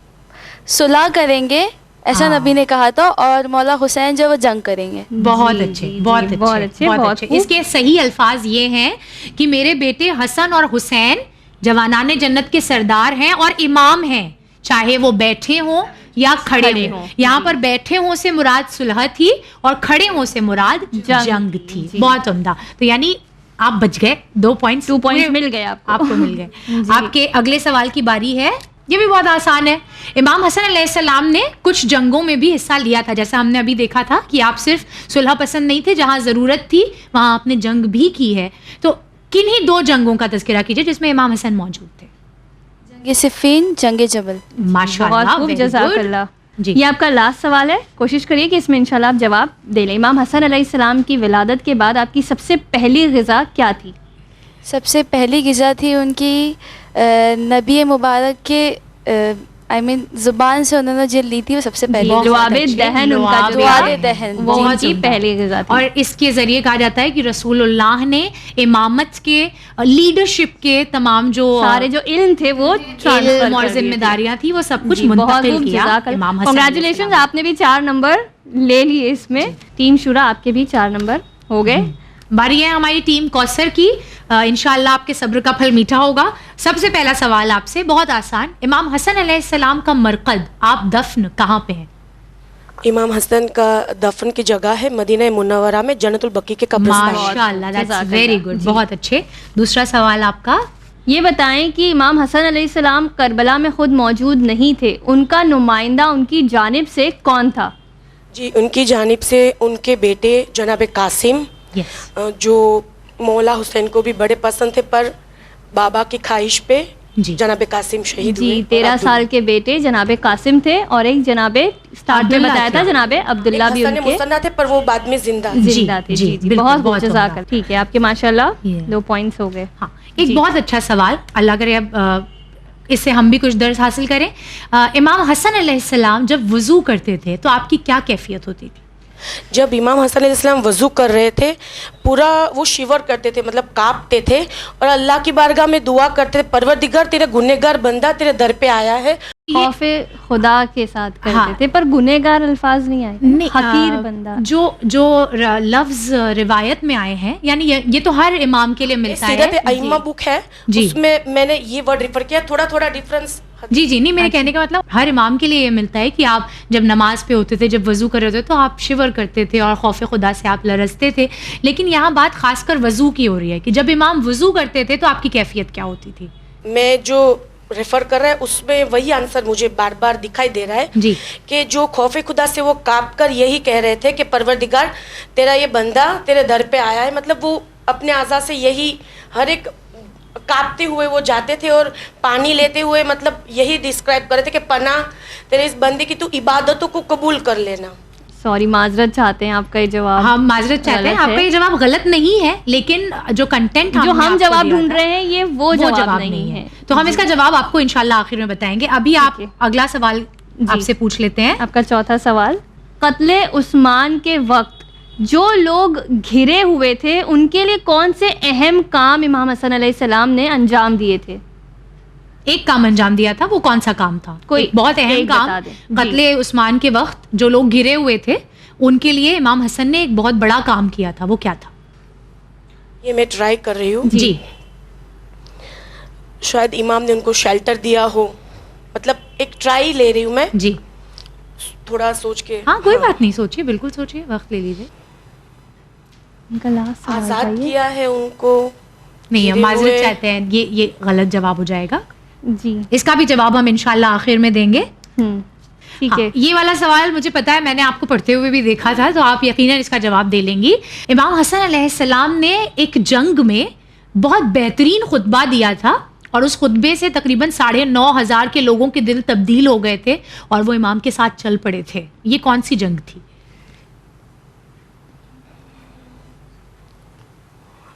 सुलह करेंगे, ऐसा नबी ने कहा था, और मौला हुसैन जो वो जंग करेंगे। बहुत अच्छे, बहुत अच्छे। इसके सही अल्फाज ये हैं कि मेरे बेटे हसन और हुसैन जवानाने जन्नत के सरदार हैं और इमाम हैं, चाहे वो बैठे हों या खड़े हों। यहाँ पर बैठे हों से मुराद सुलह थी और खड़े हों से मुराद जंग थी। बहुत उम्दा। तो यानी आप बच गए, 2 पॉइंट्स मिल गए आपको मिल गए। आपके अगले सवाल की बारी है, ये भी बहुत आसान है। इमाम हसन अलैहिस्सलाम ने कुछ जंगों में भी हिस्सा लिया था, जैसा हमने अभी देखा था कि आप सिर्फ सुलह पसंद नहीं थे, जहां जरूरत थी वहां आपने जंग भी की है। तो किन्हीं 2 जंगों का तज़किरा कीजिए जिसमें इमाम हसन मौजूद थे। जंग सिफ़ीन, जंग जबल। माशाअल्लाह, जज़ाकल्लाह। ये आपका लास्ट सवाल है, कोशिश करिए कि इसमें इंशाल्लाह आप जवाब दे लें। इमाम हसन अलैहिस्सलाम की विलादत के बाद आपकी सबसे पहली ग़िज़ा क्या थी? सबसे पहली ग़िज़ा थी उनकी नबी मुबारक के ज़ुबान से उन्होंने जो ली थी वो सबसे पहले दुआबे दहन, उनका दुआबे दहन वो उनकी पहली ग़िज़ा थी। और इसके ज़रिए कहा जाता है कि रसूलुल्लाह ने इमामत के, लीडरशिप के तमाम जो सारे जो इल्म थे वो इल्म और जिम्मेदारियां थी वो सब कुछ मुंतकिल किया इमाम हसन। कांग्रेचुलेशंस, आपने भी 4 नंबर ले लिए इसमें। टीम शुरा आपके भी 4 नंबर हो गए। बारी है हमारी टीम कौसर की। इंशाल्लाह आपके सब्र का फल मीठा होगा। सबसे पहला सवाल आपसे बहुत आसान, इमाम हसन अलैहिस्सलाम का मरकद, आप दफन कहाँ पे हैं? इमाम हसन का दफन की जगह है मदीना मुनव्वरा में जन्नतुल बकी के कब्रिस्तान। माशाअल्लाह, दैट्स वेरी गुड, बहुत अच्छे। दूसरा सवाल आपका, ये बताएं कि इमाम हसन अलैहिस्सलाम करबला में खुद मौजूद नहीं थे, उनका नुमाइंदा उनकी जानिब से कौन था? जी, उनकी जानिब से उनके बेटे जनाब कासिम, जो मौला हुसैन को भी बड़े पसंद थे, पर बाबा की ख्वाहिश पे जनाब कासिम शहीद हुए। 13 साल के बेटे जनाब कासिम थे और एक जनाबे स्टार्ट में बताया था जनाब अब्दुल्ला भी उनके मुसन्ना थे, पर वो बाद में जिंदा थे। जी, बहुत जज़ाक। ठीक है, आपके माशाल्लाह 2 पॉइंट्स हो गए। हाँ, एक बहुत अच्छा सवाल, अल्लाह करे अब इससे हम भी कुछ दर्स हासिल करें। इमाम हसन अलैहिस्सलाम जब वज़ू करते थे तो आपकी क्या कैफियत होती थी? जब इमाम हसन अलैहिस्सलाम वज़ू कर रहे थे, पूरा वो शिवर करते थे, मतलब कांपते थे और अल्लाह की बारगाह में दुआ करते थे, परवरदिगार तेरा गुनहगार बंदा तेरे दर पे आया है। खौफे खुदा के साथ करते थे, पर गुनहगार अल्फाज नहीं आए, हकीर बंदा। जो लफ्ज रिवायत में आए हैं, यानी ये तो हर इमाम के लिए मिलता है। सीरत अइम्मा बुक है, उसमें मैंने ये वर्ड रेफर किया, थोड़ा डिफरेंस। जी, नहीं, मेरे कहने का मतलब हर इमाम के लिए ये मिलता है कि आप जब नमाज पे होते थे, जब वज़ू कर रहे होते तो आप शिवर करते थे और खौफ खुदा से आप लरजते थे। लेकिन यहाँ बात खासकर वज़ू की हो रही है कि जब इमाम वज़ू करते थे तो आपकी कैफियत क्या होती थी? मैं जो रेफर कर रहा है उसमें वही आंसर मुझे बार बार दिखाई दे रहा है जी, कि जो खौफ खुदा से वो काँप कर यही कह रहे थे कि परवरदिगार तेरा ये बंदा तेरे दर पे आया है। मतलब वो अपने आज़ा से यही हर एक कांपते हुए वो जाते थे और पानी लेते हुए मतलब यही डिस्क्राइब कर रहे थे कि पना तेरे इस बंदे की तू इबादतों को कबूल कर लेना। सॉरी, माजरत चाहते हैं, आपका ये जवाब हम माजरत चाहते हैं, आपका ये जवाब गलत नहीं है, लेकिन जो कंटेंट जो हम जवाब ढूंढ रहे हैं ये वो जवाब नहीं है। तो हम इसका जवाब आपको इंशाल्लाह आखिर में बताएंगे। अभी आप अगला सवाल आपसे पूछ लेते हैं। आपका चौथा सवाल, कत्ले उस्मान के वक्त जो लोग घिरे हुए थे उनके लिए कौन से अहम काम इमाम हसन अलैहिस्सलाम ने अंजाम दिए थे? एक काम अंजाम दिया था, वो कौन सा काम था? कोई बहुत अहम काम। कत्ले उस्मान के वक्त जो लोग घिरे हुए थे उनके लिए इमाम हसन ने एक बहुत बड़ा काम किया था, वो क्या था? ये मैं ट्राई कर रही हूँ जी। शायद इमाम ने उनको शेल्टर दिया हो, मतलब एक ट्राई ले रही हूँ मैं जी, थोड़ा सोच के। हाँ, कोई बात नहीं, सोचिए, बिल्कुल सोचिए, वक्त ले लीजिए। आजाद किया है उनको। नहीं, हम माजरत चाहते हैं, ये गलत जवाब हो जाएगा जी। इसका भी जवाब हम इंशाल्लाह आखिर में देंगे। ठीक है। ये वाला सवाल मुझे पता है, मैंने आपको पढ़ते हुए भी देखा था, तो आप यकीनन इसका जवाब दे लेंगी। इमाम हसन अलैहिस्सलाम ने एक जंग में बहुत बेहतरीन खुतबा दिया था और उस खुतबे से तकरीबन 9,500 के लोगों के दिल तब्दील हो गए थे और वो इमाम के साथ चल पड़े थे। ये कौन सी जंग थी?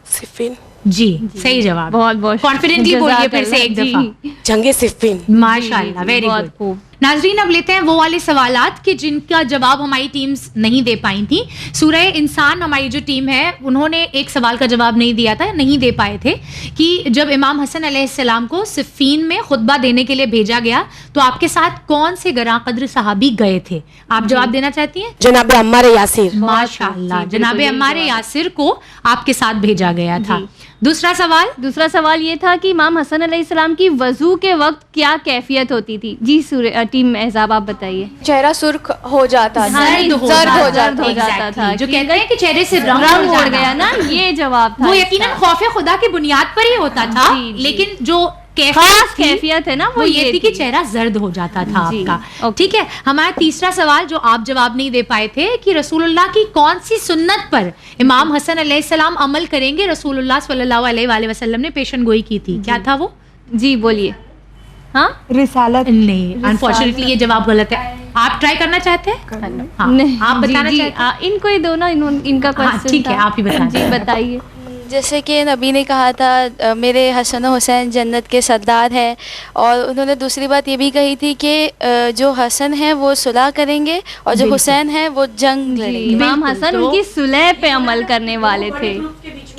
सिफिन। जी, सही जवाब। बहुत कॉन्फिडेंटली बोलिए फिर से एक दफा। जंगे सिफिन। माशाल्लाह, वेरी गुड। नाजरीन, अब लेते हैं वो वाले सवालात कि जिनका जवाब हमारी टीम्स नहीं दे पाई थी। सूरह इंसान हमारी जो टीम है उन्होंने एक सवाल का जवाब नहीं दिया था, नहीं दे पाए थे कि जब इमाम हसन अलैहिस्सलाम को सिफ़ीन में खुतबा देने के लिए भेजा गया तो आपके साथ कौन से गरा कद्र सहाबी गए थे? आप जवाब देना चाहती हैं? जनाब अम्मार यासिर। माशाल्लाह, जनाब अम्मार यासिर को आपके साथ भेजा गया था। दूसरा सवाल ये था कि इमाम हसन अलैहिस्सलाम की वजू के वक्त क्या कैफियत होती थी? जी टीम एहजाब आप बताइए। चेहरा सुर्ख हो जाता था, जर्द हो जाता था, जो कहते हैं कि चेहरे से रंग उड़ गया ना, ये जवाब था। वो यकीनन खौफे खुदा की बुनियाद पर ही होता था, लेकिन जो कैफियत है ना वो ये थी कि चेहरा जर्द हो जाता था आपका। ठीक है, हमारा तीसरा सवाल जो आप जवाब नहीं दे पाए थे कि रसूलुल्लाह की कौन सी सुन्नत पर इमाम हसन अलैहिस्सलाम अमल करेंगे? रसूलुल्लाह सल्लल्लाहु अलैहि वसल्लम ने पेशन गोई की थी, क्या था वो? जी बोलिए। हाँ, रिसालत। नहीं, अनफॉर्चुनेटली ये जवाब गलत है। आप ट्राई करना चाहते हैं? हाँ, आप बताना चाहते हैं? इनको ये दोनों इनका क्वेश्चन। ठीक है, आप ही बताइए। जैसे कि नबी ने कहा था मेरे हसन हुसैन जन्नत के सरदार हैं, और उन्होंने दूसरी बात ये भी कही थी कि जो हसन है वो सुलह करेंगे और जो हुसैन है वो जंग लड़ेंगे। इमाम हसन उनकी सुलह पे अमल करने वाले थे।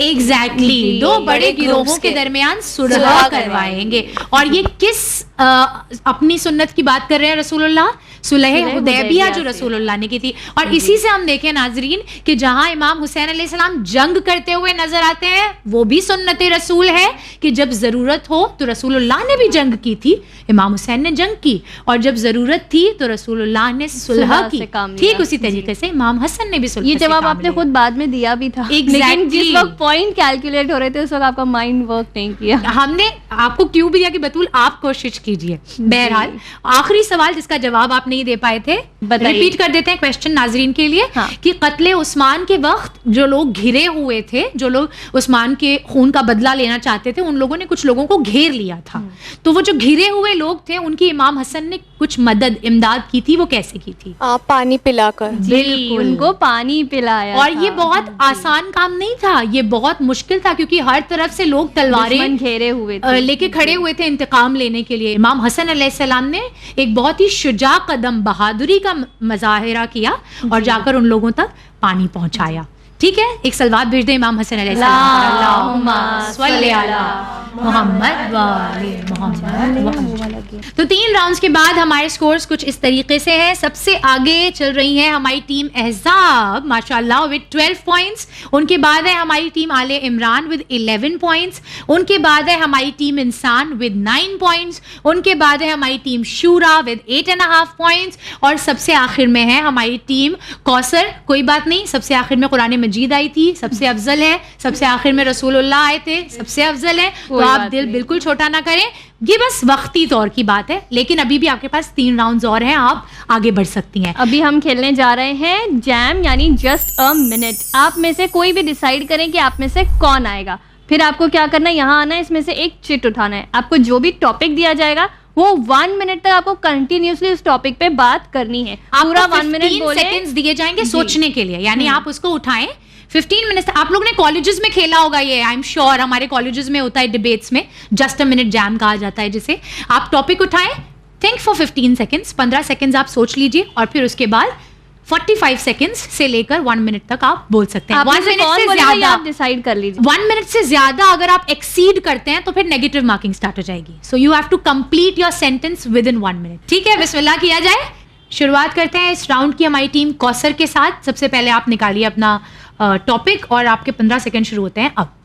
एग्जैक्टली, दो बड़े गिरोहों के दरमियान सुलह करवाएंगे। और ये किस अपनी सुन्नत की बात कर रहे हैं रसूलुल्लाह, सुलह हुदैबिया जो रसूलुल्लाह ने की थी। और इसी से हम देखें नाजरीन कि जहां इमाम हुसैन अलैहिस्सलाम जंग करते हुए नजर आते हैं, वो भी सुन्नत रसूल है कि जब ज़रूरत हो तो रसूलुल्लाह ने भी जंग की थी, इमाम हुसैन ने जंग की, और जब ज़रूरत थी तो रसूलुल्लाह ने सुलह की। ठीक उसी तरीके से इमाम हसन ने भी सुलह। ये जवाब आपने खुद बाद में दिया भी था, लेकिन जिस वक्त पॉइंट कैलकुलेट हो रहे थे उस वक्त आपका माइंड वर्क नहीं किया। हमने आपको क्यों भी दिया कि बतूल आप कोशिश कीजिए। बहरहाल आखिरी सवाल जिसका जवाब आप नहीं दे पाए थे, रिपीट कर देते हैं क्वेश्चन नाजरीन के लिए। हाँ। कि कत्ले उस्मान के वक्त जो लोग घिरे हुए थे, जो लोग उस्मान के खून का बदला लेना चाहते थे, उन लोगों ने कुछ लोगों को घेर लिया था। तो वो जो घिरे हुए लोग थे उनकी इमाम हसन ने कुछ मदद इमदाद की थी, वो कैसे की थी? पानी पिलाकर। बिल्कुल, उनको पानी पिलाया। और ये बहुत आसान काम नहीं था, ये बहुत मुश्किल था, क्योंकि हर तरफ से लोग तलवारें घेरे हुए थे, लेके खड़े हुए थे इंतकाम लेने के लिए। इमाम हसन अलैहिस्सलाम ने एक बहुत ही शुजा कदम, बहादुरी का मजाहिरा किया और जाकर उन लोगों तक पानी पहुंचाया। ठीक है, एक सलवात भेज दे इमाम हसन अलैहिस्सलाम पर। अल्लाहुम्मा सल्ली अला मोहम्मद व आले मोहम्मद। तो 3 राउंड्स के बाद हमारे स्कोर्स कुछ इस तरीके से हैं। सबसे आगे चल रही है हमारी टीम अहज़ाब माशाल्लाह विद 12 पॉइंट्स। उनके बाद है हमारी टीम आले इमरान विद 11 पॉइंट्स। उनके बाद है हमारी टीम इंसान विद 9 पॉइंट्स। उनके बाद है हमारी टीम शूरा विद 8.5 पॉइंट्स। और सबसे आखिर में है हमारी टीम कौसर। कोई बात नहीं, सबसे आखिर में कुरान मजीद आई थी, सबसे अफजल है। सबसे आखिर में रसूलुल्लाह आए थे, सबसे अफजल है। तो आप दिल बिल्कुल छोटा ना करें, ये बस वक्ती तौर की बात है। लेकिन अभी भी आपके पास 3 राउंड्स और हैं, आप आगे बढ़ सकती हैं। अभी हम खेलने जा रहे हैं जैम, यानी जस्ट अ मिनट। आप में से कोई भी डिसाइड करें कि आप में से कौन आएगा। फिर आपको क्या करना है, यहाँ आना है, इसमें से एक चिट उठाना है। आपको जो भी टॉपिक दिया जाएगा वो 1 मिनट तक आपको कंटिन्यूसली उस टॉपिक पे बात करनी है। पूरा 1 मिनट बोले, सेकंड्स दिए जाएंगे सोचने के लिए, यानी आप उसको उठाएं। 15 मिनट्स। आप लोग ने कॉलेजेस में खेला होगा ये, आई एम श्योर। हमारे कॉलेजेस में होता है डिबेट्स में, जस्ट अ मिनट जैम कहा जाता है जिसे। आप टॉपिक उठाएं, थिंक फॉर 15 सेकंड्स, 15 सेकंड्स आप सोच लीजिए, और फिर उसके बाद 45 सेकंड्स से लेकर 1 मिनट तक आप बोल सकते हैं। 1 मिनट से ज्यादा आप डिसाइड कर लीजिए। 1 मिनट से ज्यादा अगर आप एक्सीड करते हैं तो फिर नेगेटिव मार्किंग स्टार्ट हो जाएगी। So you have to complete your sentence within 1 minute. ठीक है, बिस्मिल्लाह किया जाए। शुरुआत करते हैं इस राउंड की हमारी टीम कौसर के साथ। सबसे पहले आप निकालिए अपना टॉपिक और आपके 15 सेकंड शुरू होते हैं अब।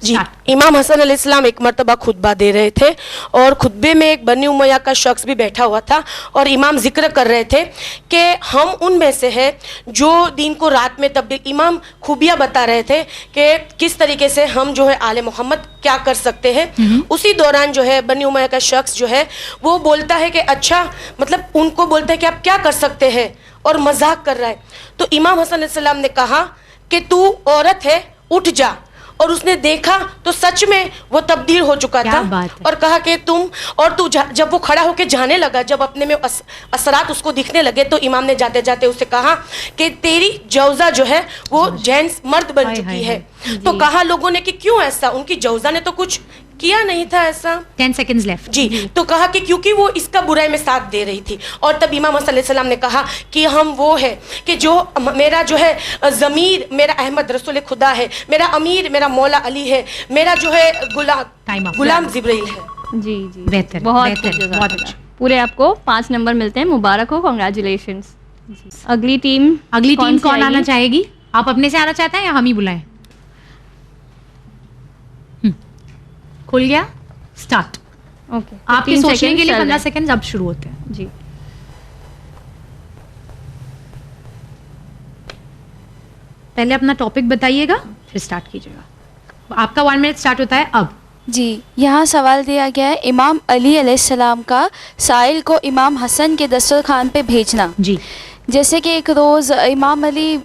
जी, इमाम हसन अलैहिस्सलाम एक मरतबा खुतबा दे रहे थे और खुतबे में एक बनी उमैया का शख्स भी बैठा हुआ था और इमाम जिक्र कर रहे थे कि हम उनमें से हैं जो दिन को रात में तब्दील। इमाम खूबियाँ बता रहे थे कि किस तरीके से हम जो है आले मोहम्मद क्या कर सकते हैं। उसी दौरान जो है बनी उमैया का शख्स जो है वो बोलता है कि अच्छा, मतलब उनको बोलता है कि आप क्या कर सकते हैं, और मजाक कर रहा है। तो इमाम हसन अलैहिस्सलाम ने कहा कि तू औरत है, उठ जा। और उसने देखा तो सच में वो तब्दील हो चुका था और कहा कि तुम और तू जब वो खड़ा होकर जाने लगा, जब अपने में असरात उसको दिखने लगे, तो इमाम ने जाते जाते उसे कहा कि तेरी जौजा जो है वो जेंट्स मर्द बन चुकी है। तो कहा लोगों ने कि क्यों ऐसा, उनकी जौजा ने तो कुछ किया नहीं था ऐसा। 10 सेकंड्स लेफ्ट। जी, तो कहा कि क्योंकि वो इसका बुराई में साथ दे रही थी। और तब इमाम हसन अलैहिस्सलाम ने कहा कि हम वो है कि जो मेरा जो है ज़मीर मेरा अहमद रसूल खुदा है, मेरा अमीर मेरा मौला अली है, मेरा जो है गुलाम जिब्रील है। जी जी, बेहतर, बहुत अच्छा। पूरे आपको 5 नंबर मिलते हैं, मुबारक हो, कांग्रेचुलेशंस। अगली टीम कौन आना चाहेगी? आप अपने से आना चाहते हैं या हम ही बुलाएं? खुल गया, स्टार्ट। ओके, आपके सोचने के लिए 15 सेकंड अब शुरू होते हैं। जी, पहले अपना टॉपिक बताइएगा फिर स्टार्ट कीजिएगा। आपका 1 मिनट स्टार्ट होता है अब। जी, यहाँ सवाल दिया गया है इमाम अली अलैहिस्सलाम का साइल को इमाम हसन के दस्तरखान पे भेजना। जी, जैसे कि एक रोज़ इमाम अली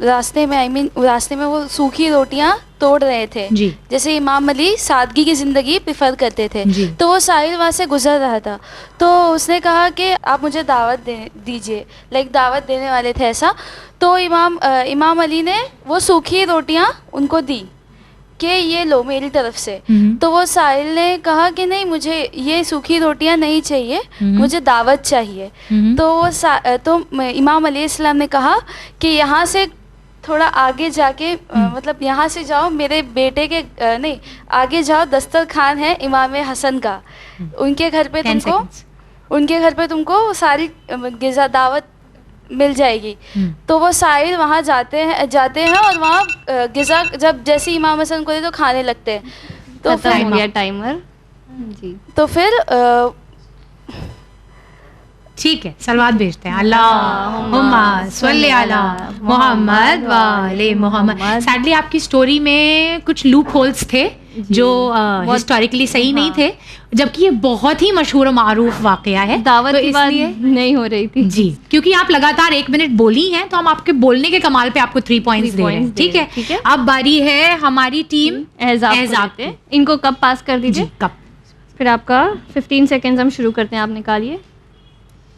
रास्ते में वो सूखी रोटियां तोड़ रहे थे। जी, जैसे इमाम अली सादगी की ज़िंदगी प्रेफर करते थे। तो वो साहिल वहाँ से गुजर रहा था, तो उसने कहा कि आप मुझे दावत दीजिए, लाइक दावत देने वाले थे ऐसा। तो इमाम अली ने वो सूखी रोटियां उनको दी कि ये लो मेरी तरफ से। तो वो साहिल ने कहा कि नहीं, मुझे ये सूखी रोटियां नहीं चाहिए, मुझे दावत चाहिए। तो इमाम अलैहिस्सलाम ने कहा कि यहाँ से थोड़ा आगे जाके मतलब यहाँ से जाओ, मेरे बेटे के नहीं आगे जाओ, दस्तरखान है इमाम हसन का, उनके घर पे तुमको सारी गिज़ा दावत मिल जाएगी। तो वो साहिर वहाँ जाते हैं और वहाँ गिज़ा जब जैसे इमाम हसन को दे तो खाने लगते हैं। तो फिर टाइमर जी, तो फिर ठीक है, सलवात भेजते हैं। अल्लाहुम्मा सल्ली अला मोहम्मद व आले मोहम्मद। सैडली आपकी स्टोरी में कुछ लूप होल्स थे जो हिस्टोरिकली सही नहीं थे, जबकि ये बहुत ही मशहूर और मारूफ वाकया है। दावत की बात नहीं हो रही थी जी, क्योंकि आप लगातार 1 मिनट बोली हैं तो हम आपके बोलने के कमाल पे आपको 3 पॉइंट्स दे रहे हैं। ठीक है, अब बारी है हमारी टीम एहजाब। इनको कब पास कर दीजिए, कब। फिर आपका 15 सेकेंड्स हम शुरू करते हैं, आप निकालिए,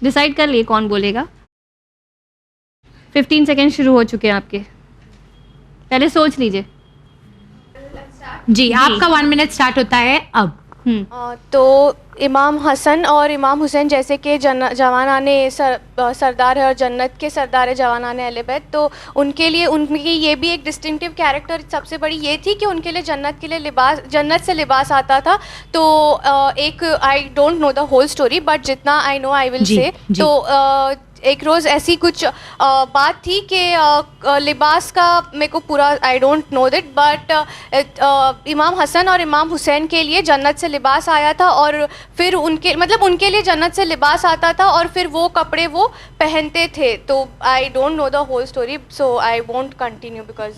डिसाइड कर लिए कौन बोलेगा। 15 सेकेंड शुरू हो चुके हैं आपके, पहले सोच लीजिए जी। आपका 1 मिनट स्टार्ट होता है अब। तो इमाम हसन और इमाम हुसैन जैसे कि जवानाने सरदार है और जन्नत के सरदार है जवानाने अहले बैत, तो उनके लिए उनकी ये भी एक डिस्टिंक्टिव कैरेक्टर सबसे बड़ी ये थी कि उनके लिए जन्नत से लिबास आता था। तो एक I don't know the whole story but जितना I no I will say, तो एक रोज़ ऐसी कुछ बात थी कि लिबास का मेरे को पूरा आई डोंट नो दैट, बट इमाम हसन और इमाम हुसैन के लिए जन्नत से लिबास आया था और फिर उनके लिए जन्नत से लिबास आता था और फिर वो कपड़े वो पहनते थे। तो I don't know the whole story, so I won't continue because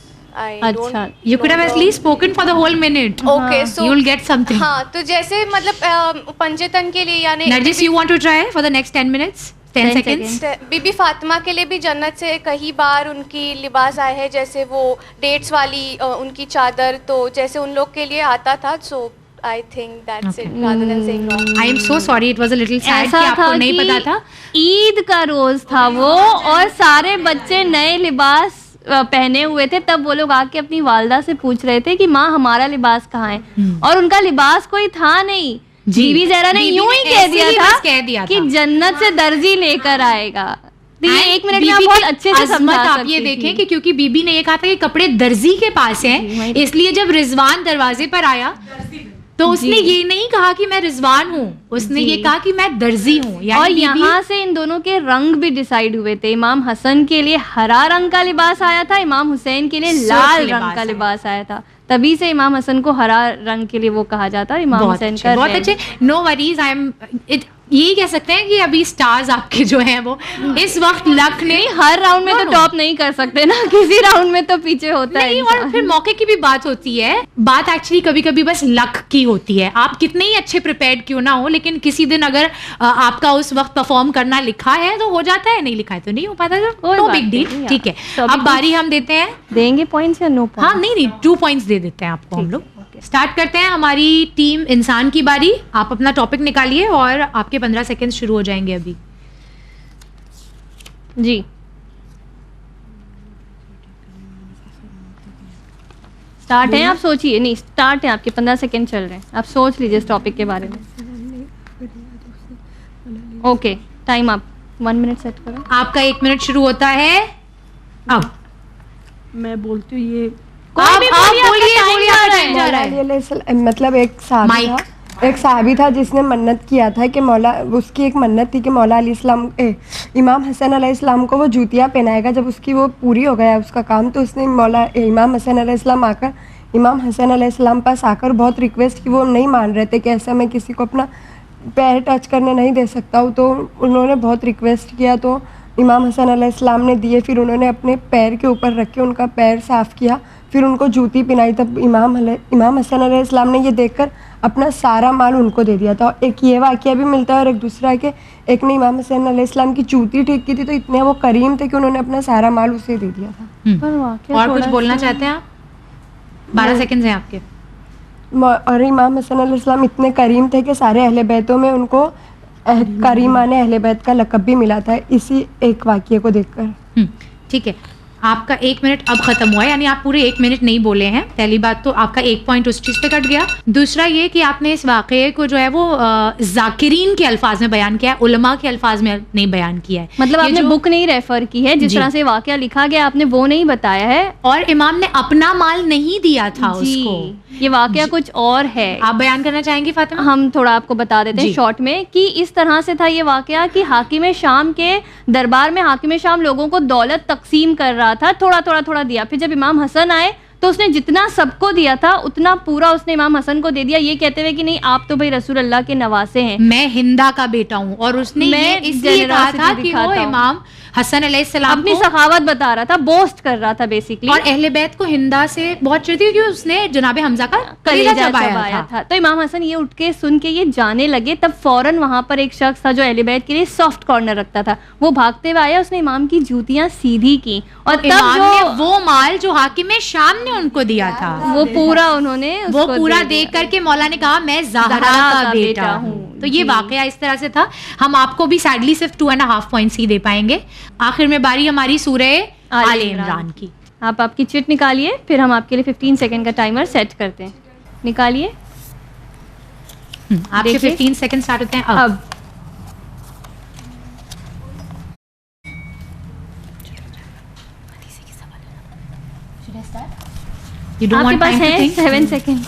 You could have at least spoken for the whole minute. Okay, so you'll get something. हाँ, तो जैसे मतलब पंजतन के लिए यानी Narjis, you want to try for the next 10 minutes? 10 seconds. बीबी फातिमा के लिए भी जन्नत से कई बार उनकी लिबास आए हैं, जैसे वो डेट्स वाली उनकी चादर, तो जैसे उन लोग के लिए आता था। So I think that's it rather than saying wrong. I am so sorry, it was a little sad कि आपको नहीं पता था। ईद का रोज था वो और सारे बच्चे नए लिबास पहने हुए थे, तब वो लोग आके अपनी वालदा से पूछ रहे थे कि माँ हमारा लिबास कहाँ है, और उनका लिबास कोई था नहीं। बीबी ज़हरा ने यूं ही कह दिया था कि जन्नत से दर्जी लेकर आएगा। तो ये 1 मिनट में आप बहुत अच्छे से समझा सकती आप ये देखें कि क्योंकि बीबी ने ये कहा था कि कपड़े दर्जी के पास हैं, इसलिए जब रिजवान दरवाजे पर आया तो उसने ये नहीं कहा कि मैं रिजवान हूँ, उसने ये कहा कि मैं दर्जी हूँ। और यहाँ से इन दोनों के रंग भी डिसाइड हुए थे। इमाम हसन के लिए हरा रंग का लिबास आया था, इमाम हुसैन के लिए लाल रंग का लिबास आया था, तभी से इमाम हसन को हरा रंग के लिए वो कहा जाता है, इमाम हुसैन का बहुत अच्छे। नो वरीज, आई एम यही कह सकते हैं कि अभी स्टार्स आपके जो हैं वो इस वक्त लक ने हर राउंड में तो टॉप नहीं कर सकते ना, किसी राउंड में तो पीछे होता है। और फिर मौके की भी बात होती है, बात एक्चुअली कभी कभी बस लक की होती है। आप कितने ही अच्छे प्रिपेयर्ड क्यों ना हो, लेकिन किसी दिन अगर आपका उस वक्त परफॉर्म करना लिखा है तो हो जाता है, नहीं लिखा है तो नहीं हो पाता, नो बिग डील। ठीक है, अब बारी हम देते हैं, देंगे पॉइंट्स या नो पॉइंट्स? हाँ नहीं 2 पॉइंट्स दे देते हैं आपको हम लोग। स्टार्ट करते हैं, हमारी टीम इंसान की बारी। आप अपना टॉपिक निकालिए और आपके 15 सेकंड शुरू हो जाएंगे अभी जी। स्टार्ट है, आप सोचिए। नहीं, स्टार्ट है, आपके 15 सेकंड चल रहे हैं, आप सोच लीजिए इस टॉपिक के बारे में। ओके, टाइम आप 1 मिनट सेट करो। आपका 1 मिनट शुरू होता है अब। मैं बोलती हूँ ये मतलब एक साहबी था जिसने मन्नत किया था कि मौला, उसकी एक मन्नत थी कि मौला इमाम हसन अलैहिस्सलाम को वो जूतियाँ पहनाएगा। जब उसकी वो पूरी हो गया उसका काम, तो उसने इमाम हसन अलैहिस्सलाम आकर इमाम हसन अलैहिस्सलाम पास आकर बहुत रिक्वेस्ट की। वो नहीं मान रहे थे कि ऐसा मैं किसी को अपना पैर टच करने नहीं दे सकता हूँ, तो उन्होंने बहुत रिक्वेस्ट किया, तो इमाम हसन अलैहिस्सलाम ने दिए। फिर उन्होंने अपने पैर के ऊपर रख के उनका पैर साफ़ किया, फिर उनको जूती पहनाई। तब इमाम हसन अलैहिस्सलाम ने ये देखकर अपना सारा माल उनको दे दिया था। एक ये वाक़या भी मिलता है और एक दूसरा कि एक ने इमाम हसन अलैहिस्सलाम की जूती ठीक की थी, तो इतने वो करीम थे कि उन्होंने अपना सारा माल उसे दे दिया था। और कुछ बोलना चाहते हैं आप? 12 सेकंड हैं आपके। और इमाम हसन अलैहिस्सलाम इतने करीम थे कि सारे अहले बैतों में उनको करीमाने अहले बैत का लक़ब भी मिला था, इसी एक वाक़ये को देखकर। ठीक है, आपका 1 मिनट अब खत्म हुआ है, यानी आप पूरे 1 मिनट नहीं बोले हैं। पहली बात तो आपका 1 पॉइंट उस चीज़ पे कट गया। दूसरा ये कि आपने इस वाक़े को जो है वो जाकिरीन के अल्फाज में बयान किया है, उलमा के अल्फाज में नहीं बयान किया है। मतलब आपने बुक नहीं रेफर की है, जिस तरह से वाक़या लिखा गया आपने वो नहीं बताया है, और इमाम ने अपना माल नहीं दिया था उसको। ये वाक़या कुछ और है। आप बयान करना चाहेंगी फातिमा? हम थोड़ा आपको बता देते हैं शॉर्ट में कि इस तरह से था ये वाक़या कि हाकिम शाम के दरबार में हाकिम शाम लोगों को दौलत तकसीम कर रहा था, थोड़ा दिया। फिर जब इमाम हसन आए तो उसने जितना सबको दिया था उतना पूरा उसने इमाम हसन को दे दिया, ये कहते हुए कि नहीं आप तो भाई रसूल अल्लाह के नवासे हैं, मैं हिंदा का बेटा हूँ। और उसने ये इसलिए कहा था कि वो इमाम हसन अलैहिस्सलाम अपनी सखावत बता रहा था, बोस्ट कर रहा था बेसिकली, और अहले बैत को हिंदा से बहुत चिढ़ती क्योंकि उसने जनाब हमजा का कलेजा चबाया था। तो इमाम हसन ये उठ के सुन के ये जाने लगे, तब फौरन वहां पर एक शख्स था जो अहले बैत के लिए सॉफ्ट कॉर्नर रखता था, वो भागते हुए आया, उसने इमाम की जूतियां सीधी की और तब जो वो माल जो हाकिम शाम ने उनको दिया था वो पूरा उन्होंने वो पूरा देख करके मौला ने कहा मैं ज़हरा का बेटा हूँ। तो ये वाकया इस तरह से था। हम आपको भी सैडली सिर्फ 2.5 पॉइंट्स ही दे पाएंगे। आखिर में बारी हमारी सूरह आले इमरान की। आप आपकी चिट निकालिए, फिर हम आपके लिए 15 सेकंड का टाइमर सेट करते हैं। निकालिए। आपके 15 सेकंड स्टार्ट होते हैं अब। आपके पास है 7 second.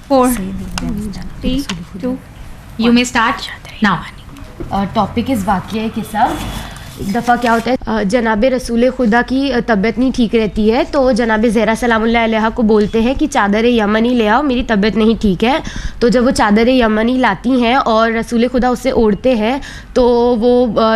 4 3 2 You may start now. Topic इस वाक़या के साथ एक दफ़ा क्या होता है, जनाब रसूल खुदा की तबीयत नहीं ठीक रहती है, तो जनाब ज़हरा सलामुल्लाह अलैहा को बोलते हैं कि चादर यमनी ले आओ, मेरी तबीयत नहीं ठीक है। तो जब वो चादर यमनी लाती हैं और रसूल खुदा उससे ओढ़ते हैं, तो वो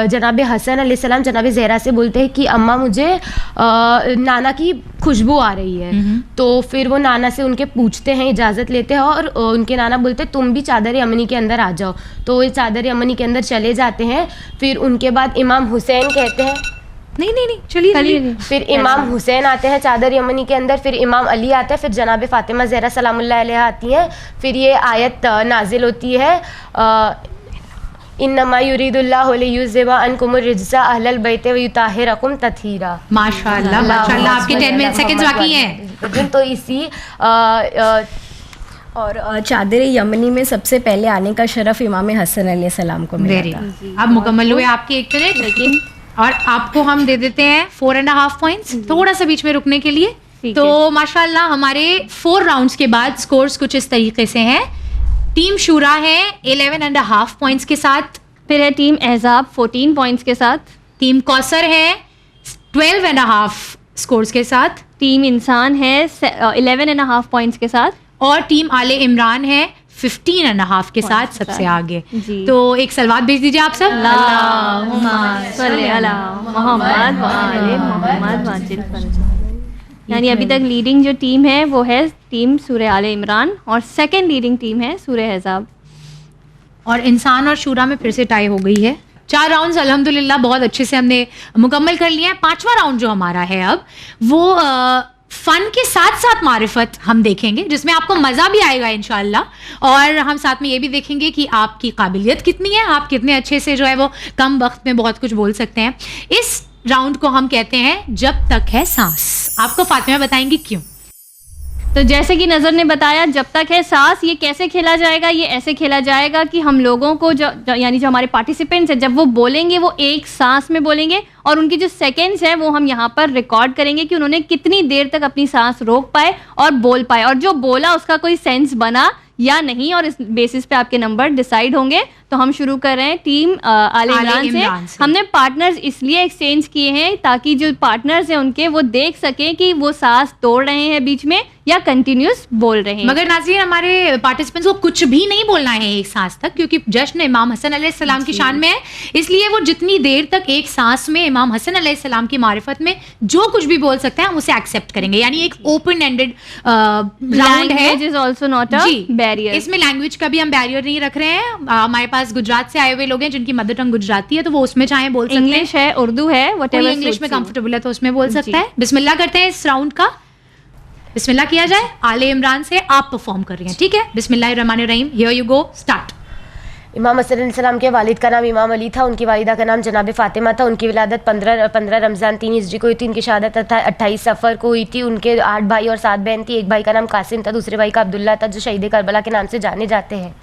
जनाब हसन अलैहिस्सलाम जनाब ज़हरा से बोलते हैं कि अम्मा मुझे नाना की खुशबू आ रही है। तो फिर वो नाना से उनके पूछते हैं, इजाज़त लेते हैं, और उनके नाना बोलते हैं तुम भी चादर यमनी के अंदर आ जाओ। तो वो चादर यमनी के अंदर चले जाते हैं। फिर उनके बाद इमाम हुसैन कहते हैं नहीं चलिए। फिर इमाम हुसैन आते हैं चादर यमनी के अंदर, फिर इमाम अली आता है, फिर जनाब फ़ातिमा ज़हरा सलामुल्लाह अलैहा आती हैं। फिर ये आयत नाजिल होती है, इन्नमा युरीदुल्लाहु लियुज़हिबा अन्कुमुर रिज्सा अहलल बैत व युताहिरकुम तत्हीरा। माशाअल्लाह माशाअल्लाह, आपके 10 सेकंड्स बाकी हैं। तो इसी और चादर यमनी में सबसे पहले आने का शरफ इमाम हसन अलैहिस्सलाम को मिला था। अब मुकम्मल हुए आपके 1 मिनट, लेकिन और आपको हम दे देते हैं 4.5 पॉइंट्स थोड़ा सा बीच में रुकने के लिए। तो माशाल्लाह हमारे 4 राउंड्स के बाद स्कोर्स कुछ इस तरीके से हैं। टीम शूरा है 11.5 पॉइंट्स के साथ, फिर है टीम एहजाब 14 पॉइंट्स के साथ, टीम कौसर है 12.5 स्कोर्स के साथ, टीम इंसान है 11.5 पॉइंट्स के साथ, और टीम आले इमरान है 15.5 के साथ सबसे आगे। तो एक सलवात भेज दीजिए आप सब। यानी अभी तक लीडिंग जो टीम है वो है टीम सूरह आले इमरान, और सेकंड लीडिंग टीम है सूरह अहज़ाब। और इंसान और शूरा में फिर से टाई हो गई है। 4 राउंड्स अल्हम्दुलिल्लाह बहुत अच्छे से हमने मुकम्मल कर लिया है। 5वां राउंड जो हमारा है अब वो फन के साथ साथ मारिफत हम देखेंगे, जिसमें आपको मज़ा भी आएगा इंशाअल्लाह, और हम साथ में ये भी देखेंगे कि आपकी काबिलियत कितनी है, आप कितने अच्छे से जो है वो कम वक्त में बहुत कुछ बोल सकते हैं। इस राउंड को हम कहते हैं जब तक है सांस। आपको फातिमा बताएंगी क्यों। तो जैसे कि नज़र ने बताया, जब तक है सांस, ये कैसे खेला जाएगा, ये ऐसे खेला जाएगा कि हम लोगों को यानी जो हमारे पार्टिसिपेंट्स हैं, जब वो बोलेंगे वो एक सांस में बोलेंगे, और उनकी जो सेकंड्स हैं वो हम यहाँ पर रिकॉर्ड करेंगे कि उन्होंने कितनी देर तक अपनी सांस रोक पाए और बोल पाए, और जो बोला उसका कोई सेंस बना या नहीं, और इस बेसिस पे आपके नंबर डिसाइड होंगे। तो हम शुरू कर रहे हैं टीम आले इमरान से। हमने पार्टनर्स इसलिए एक्सचेंज किए हैं ताकि जो पार्टनर्स हैं उनके वो देख सकें कि वो सांस तोड़ रहे हैं बीच में या कंटिन्यूस बोल रहे हैं। मगर नाज़रीन, हमारे पार्टिसिपेंट्स को कुछ भी नहीं बोलना है एक सांस तक, क्योंकि जश्न इमाम हसन अलैहिस्सलाम की शान में है, इसलिए वो जितनी देर तक एक सांस में इमाम हसन अलैहिस्सलाम की मारिफत में जो कुछ भी बोल सकते हैं हम उसे एक्सेप्ट करेंगे। यानी एक ओपन एंडेड राउंड है, is also not a barrier. इसमें लैंग्वेज का भी हम बैरियर नहीं रख रहे हैं। हमारे पास गुजरात से आए हुए लोग हैं जिनकी मदर टंग गुजराती है, तो वो उसमें चाहे बोल सकते हैं। इंग्लिश है, उर्दू है, व्हाटएवर इंग्लिश में कंफर्टेबल है तो उसमें बोल सकता है। बिस्मिल्लाह करते हैं इस राउंड का। बिस्मिल्लाह किया जाए। आले इमरान से आप परफॉर्म कर रही हैं, ठीक है। बिस्मिल्लाहिर्रहमानिर्रहीम, हियर यू गो, स्टार्ट। इमाम हसन अलैहिस्सलाम के वालिद का नाम इमाम अली था, उनकी वालिदा का नाम जनाब फ़ातिमा था। उनकी विलादत 15 रमज़ान 3 हिजरी को हुई थी। उनकी शहादत 28 सफ़र को हुई थी। उनके 8 भाई और 7 बहन थी। एक भाई का नाम कासिम था, दूसरे भाई का अब्दुल्ला था, जो शहीद करबला के नाम से जाने जाते हैं।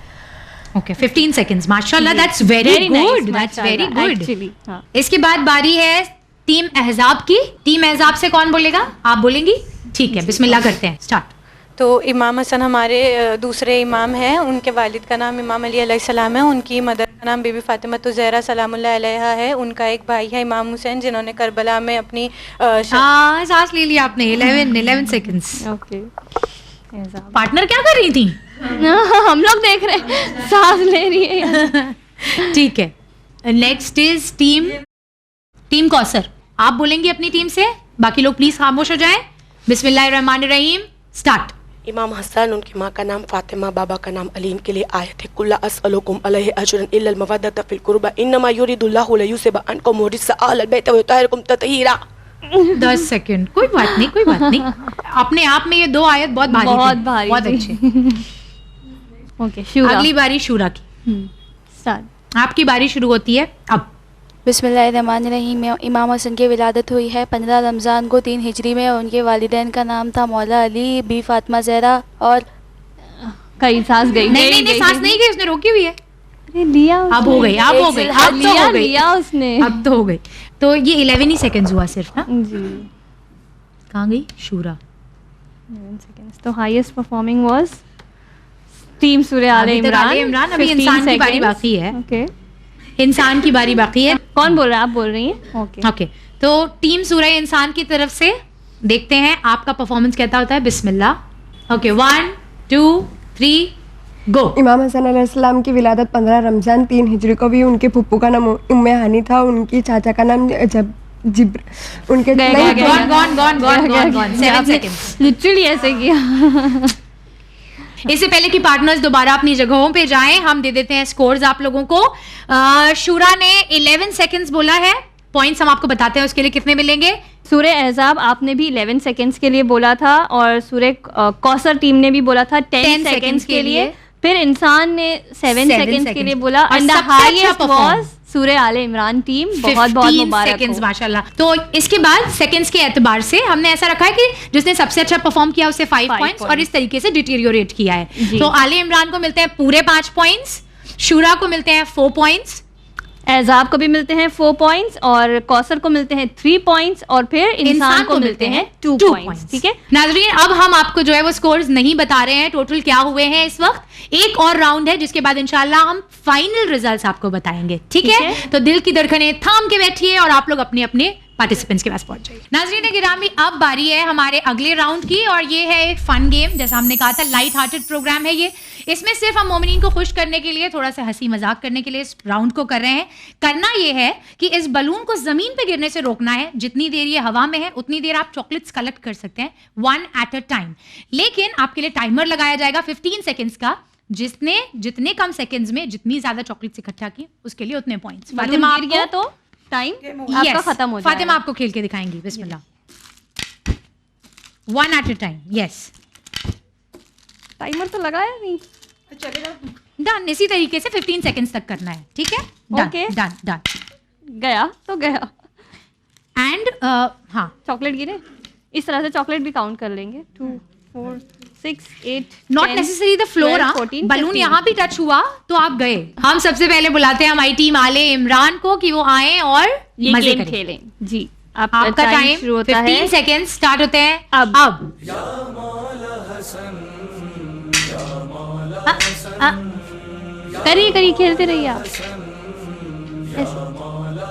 ओके 15 सेकंड्स, माशाल्लाह, that's very good, that's very good. इसके बाद बारी है टीम अहज़ाब की। टीम अहज़ाब से कौन बोलेगा? आप बोलेंगी? ठीक है, बिस्मिल्लाह करते हैं, स्टार्ट। तो इमाम हसन हमारे दूसरे इमाम हैं, उनके वालिद का नाम इमाम अली अलैहिस्सलाम है, उनकी मदर का नाम बीबी फातिमा ज़हरा सलामुल्लाह अलैहा है। उनका एक भाई है इमाम हुसैन, जिन्होंने करबला में अपनी सांस ले लिया आपने। 11 सेकंड्स। ओके, पार्टनर क्या कर रही थी? हम लोग देख रहे हैं, सांस ले रही है। ठीक है, नेक्स्ट इज टीम कौसर। आप बोलेंगी अपनी टीम से, बाकी लोग प्लीज खामोश हो जाएं। बिस्मिल्लाहिर्रहमानिर्रहीम, स्टार्ट। इमाम हसन, उनकी माँ का नाम फातिमा, बाबा का नाम अली, इनके लिए आए थे कुल्ला अस्अलुकुम अलैहि अजरन इल्लल मवद्दत फिल कुर्बा इन्नमा युरिदुल्लाहु लियुसिबा अन्कुम रिज्सा अहलल बैत व युतहिरकुम तत्हीरा। 10 सेकंड, कोई बात नहीं, कोई बात नहीं। अपने आप में ये 2 आयत बहुत भारी, बहुत अच्छे। ओके, शूरा। अगली बारी शूरा की। स्टार्ट। आपकी बारी शुरू होती है अब। बिस्मिल्लाहिर्रहमानिर्रहीम। इमाम हसन की विलादत हुई है 15 रमज़ान को 3 हिजरी में। उनके वालिदैन का नाम था मौला अली, बी फातिमा ज़हरा और कई सांस गई। नहीं, सांस नहीं गई, उसने रोकी हुई है। लिया अब हो गई, अब हो गई, अब तो हो गई, लिया उसने, अब तो हो गई। तो ये 11 ही सेकंड्स हुआ सिर्फ ना जी। कहाँ गई शूरा? 11 सेकंड्स। तो हाईएस्ट परफॉर्मिंग वाज टीम सूरह आले इमरान। अभी इंसान की बारी बाकी है। ओके, इंसान की बारी बाकी है। कौन बोल रहा है? आप बोल रही हैं? ओके, तो टीम सूरह इंसान की तरफ से देखते हैं आपका परफॉर्मेंस कैसा होता है। बिस्मिल्लाह। ओके, 1 2 3 गो। इमाम हसन अलैहिस्सलाम की विलादत 15 रमज़ान 3 हिजरी को भी। उनके फुप्पू का नाम उम्मे हानी था, उनकी चाचा का नाम उनके गॉन 7 सेकंड्स। लिटरली ऐसे किया। इससे पहले कि पार्टनर्स दोबारा अपनी जगहों पे जाएं, हम दे देते हैं स्कोर्स आप लोगों को। शूरा ने 11 सेकंड्स बोला है। पॉइंट्स हम आपको बताते हैं उसके लिए कितने मिलेंगे। सूरह अहज़ाब आपने भी 11 सेकंड्स के लिए बोला था, और सूरह कौसर टीम ने भी बोला था 10 सेकंड्स के लिए। फिर इंसान ने 7 सेकंड्स के लिए बोला। एंड द हाईएस्ट वाज सूरह आले इमरान टीम। बहुत बहुत मुबारक सेकंड्स, माशाल्लाह। तो इसके बाद सेकंड्स के एतबार से हमने ऐसा रखा है कि जिसने सबसे अच्छा परफॉर्म किया उसे 5 पॉइंट्स, और इस तरीके से डिटीरियोरेट किया है। तो आले इमरान को मिलते हैं पूरे 5 पॉइंट्स, शूरा को मिलते हैं 4 पॉइंट्स, एहज़ाब को भी मिलते हैं 4 पॉइंट्स, और कौसर को मिलते हैं 3 पॉइंट्स, और फिर इंसान को मिलते हैं 2 पॉइंट्स। ठीक है नाज़रीन, अब हम आपको जो है वो स्कोर्स नहीं बता रहे हैं टोटल क्या हुए हैं इस वक्त। एक और राउंड है जिसके बाद इंशाल्लाह हम फाइनल रिजल्ट्स आपको बताएंगे। ठीक है, तो दिल की धड़कनें थाम के बैठिए और आप लोग अपने अपने पार्टिसिपेंट्स के पास पहुंच जाइए। नाज़रीन गिरामी, अब बारी है हमारे अगले राउंड की, और ये है एक फन गेम। जैसा हमने कहा था, लाइट हार्टेड प्रोग्राम है ये। इसमें सिर्फ हम मोमिनीन को खुश करने के लिए, थोड़ा सा हंसी मजाक करने के लिए इस राउंड को कर रहे हैं। करना ये है कि इस बलून को जमीन पे गिरने से रोकना है। जितनी देर ये हवा में है उतनी देर आप चॉकलेट्स कलेक्ट कर सकते हैं, 1 एट अ टाइम। लेकिन आपके लिए टाइमर लगाया जाएगा 15 सेकेंड्स का। जितने कम सेकेंड्स में जितनी ज्यादा चॉकलेट्स इकट्ठा की उसके लिए उतने पॉइंट्स। फातिमा गिर गया तो टाइम आपका खत्म हो जाएगा। फातिमा आपको खेल के दिखाएंगी। बिस्मिल्लाह। 1 at a time. Yes, timer तो लगाया नहीं, डन। इसी तरीके से 15 सेकंड्स तक करना है। ठीक है, डन डन डन। गया तो गया। एंड हाँ, चॉकलेट गिरे, इस तरह से चॉकलेट भी काउंट कर लेंगे। 2 4 6 8 not necessary the floor. Balloon यहाँ भी टच हुआ तो आप गए। हम सबसे पहले बुलाते हैं हमारी टीम आले इमरान को कि वो आए और मजे करें, खेलें। जी, आपका टाइम शुरू होता है। 15 सेकंड स्टार्ट होते हैं अब। करिए खेलते रहिए आप।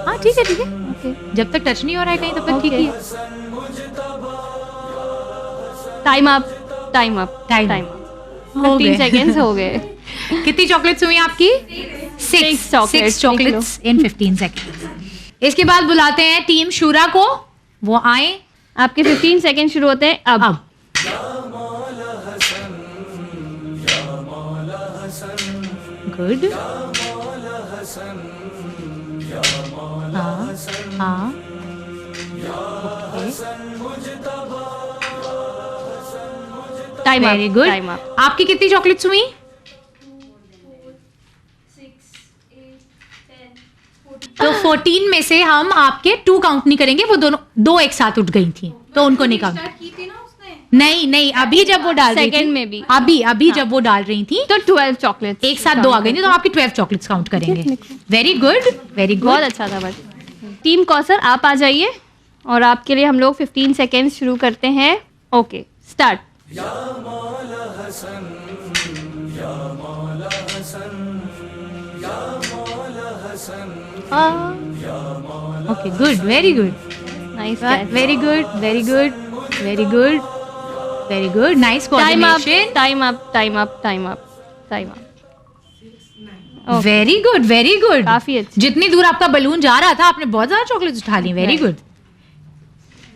हाँ ठीक है ओके। जब तक टच नहीं हो रहा है कहीं तब तक ठीक ही है। टाइम अप 15 सेकंड्स हो गए। कितनी चॉकलेट्स हुई आपकी? 6 चॉकलेट्स इन 15 सेकंड। इसके बाद बुलाते हैं टीम शूरा को, वो आए। आपके 15 सेकंड शुरू होते हैं अब। गुड। हाँ टाइम वेरी गुड। आपकी कितनी चॉकलेट्स हुई? 14 में से हम आपके 2 काउंट नहीं करेंगे, वो दोनों 2 एक साथ उठ गई थी तो उनको नहीं काउंट। नहीं, अभी जब वो डाल रही थी, सेकंड में भी अभी जब वो डाल रही थी तो 12 चॉकलेट्स एक साथ 2 आ गई थी, तो आपकी 12 चॉकलेट्स काउंट करेंगे। वेरी गुड, बहुत अच्छा था। बस टीम कौसर आप आ जाइए और आपके लिए हम लोग 15 सेकेंड्स शुरू करते हैं। Okay, start. Okay, good, very good, nice, very good, very good, very good, very good, nice coordination. Time up. Very good, very good, काफी अच्छा। जितनी दूर आपका बलून जा रहा था आपने बहुत ज्यादा चॉकलेट्स उठा ली। Very good.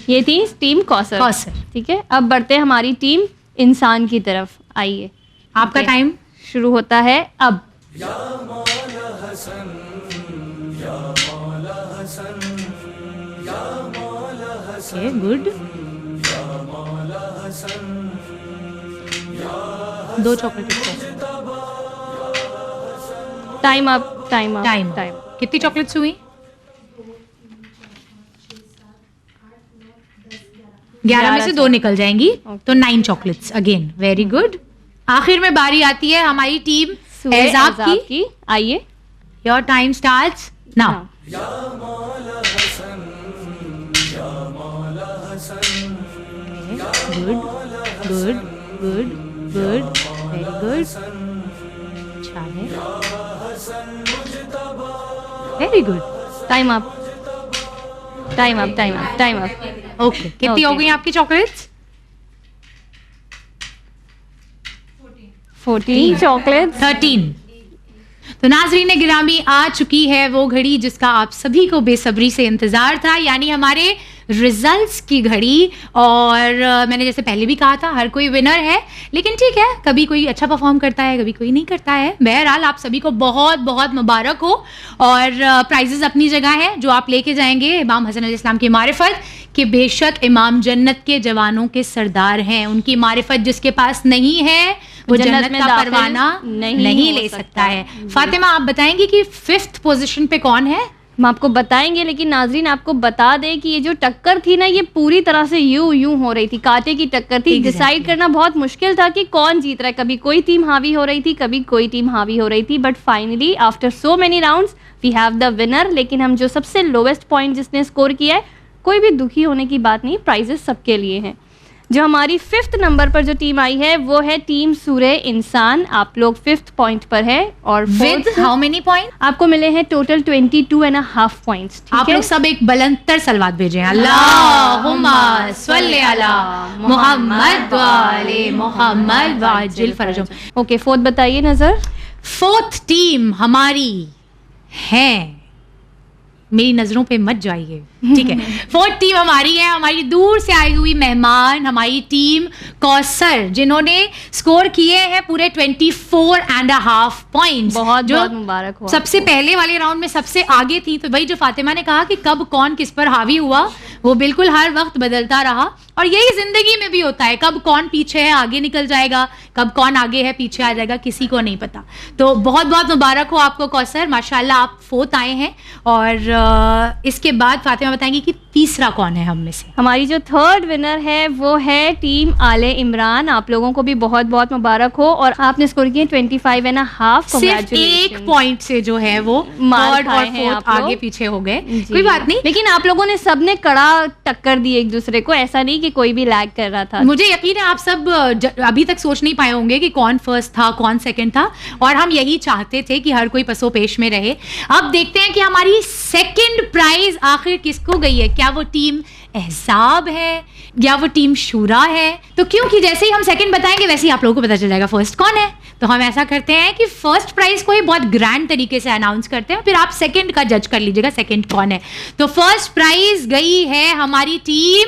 ये थी टीम कौसर। ठीक है, अब बढ़ते हैं हमारी टीम इंसान की तरफ। आइए, आपका टाइम शुरू होता है अब। Good, 2 chocolate. Time up. कितनी चॉकलेट्स हुई? 11 में से 2 निकल जाएंगी, तो 9 चॉकलेट्स अगेन। Very good. आखिर में बारी आती है हमारी टीम एहजाब की। आइए, your time starts now. Good, very good, अच्छा है, very good. Time up. Okay, कितनी हो गई आपकी चॉकलेट्स? 14 चॉकलेट्स। 13। तो नाजरीन गिरामी, आ चुकी है वो घड़ी जिसका आप सभी को बेसब्री से इंतजार था, यानी हमारे रिजल्ट्स की घड़ी। और मैंने जैसे पहले भी कहा था, हर कोई विनर है, लेकिन ठीक है, कभी कोई अच्छा परफॉर्म करता है, कभी कोई नहीं करता है। बहरहाल आप सभी को बहुत बहुत मुबारक हो। और प्राइजेस अपनी जगह है जो आप लेके जाएंगे इमाम हसन अलैहिस्सलाम की मारिफत, कि बेशक इमाम जन्नत के जवानों के सरदार हैं। उनकी मारिफत जिसके पास नहीं है वो जन्नत में का परवाना नहीं ले सकता है। फातिमा, आप बताएंगे कि 5th पोजीशन पे कौन है? हम आपको बताएंगे, लेकिन नाजरीन आपको बता दें कि ये जो टक्कर थी ना, ये पूरी तरह से यूं हो रही थी, कांटे की टक्कर थी। डिसाइड करना बहुत मुश्किल था कि कौन जीत रहा है। कभी कोई टीम हावी हो रही थी, कभी कोई टीम हावी हो रही थी, but finally after so many rounds we have the winner. लेकिन हम जो सबसे लोवेस्ट पॉइंट जिसने स्कोर किया है, कोई भी दुखी होने की बात नहीं, प्राइजेस सबके लिए हैं। जो हमारी 5th नंबर पर जो टीम आई है वो है टीम सूरे इंसान। आप लोग 5th पॉइंट पर है और विद हाउ मेनी पॉइंट आपको मिले हैं? Total 22.5 points. आप लोग सब एक बुलंदतर सलवात भेजें। अल्लाहुम्मा सल्ली अला मुहम्मद व आले मुहम्मद वाजिल फरजम। ओके, 4th बताइए नजर। 4th टीम हमारी है, मेरी नजरों पे मत जाइए, ठीक है। 4th टीम हमारी है, हमारी दूर से आई हुई मेहमान, हमारी टीम कौसर, जिन्होंने स्कोर किए हैं पूरे 24.5 पॉइंट्स। बहुत बहुत मुबारक हो। सबसे पहले वाले राउंड में सबसे आगे थी। तो भाई, जो फातिमा ने कहा कि कब कौन किस पर हावी हुआ, वो बिल्कुल हर वक्त बदलता रहा। और यही जिंदगी में भी होता है, कब कौन पीछे है आगे निकल जाएगा, कब कौन आगे है पीछे आ जाएगा, किसी को नहीं पता। तो बहुत बहुत मुबारक हो आपको कौसर, माशाल्लाह आप 4th आए हैं। और इसके बाद फातिमा बताएंगी कि तीसरा कौन है हम में से। हमारी जो 3rd विनर है वो है टीम आले इमरान। आप लोगों को भी बहुत बहुत मुबारक हो और आपने स्कोर किए 25.5। सिर्फ 1 पॉइंट से जो है वो 3rd और 4th आगे पीछे हो गए, कोई बात नहीं। लेकिन आप लोगों ने सबने कड़ा टक्कर दी एक दूसरे को, ऐसा नहीं कि कोई भी लैग कर रहा था। मुझे यकीन है आप सब अभी तक सोच नहीं पाए होंगे कि कौन फर्स्ट था कौन सेकंड था, और हम यही चाहते थे कि हर कोई पसोपेश में रहे। अब देखते हैं कि हमारी सेकंड प्राइज आखिर किसको गई है। क्या वो टीम एहसाब है या वो टीम शूरा है? तो क्योंकि जैसे ही हम सेकंड बताएंगे वैसे ही आप लोगों को पता चल जाएगा फर्स्ट कौन है। तो हम ऐसा करते हैं कि फर्स्ट प्राइज को ही बहुत ग्रैंड तरीके से अनाउंस करते हैं, फिर आप सेकंड का जज कर लीजिएगा सेकंड कौन है। तो फर्स्ट प्राइज गई है हमारी टीम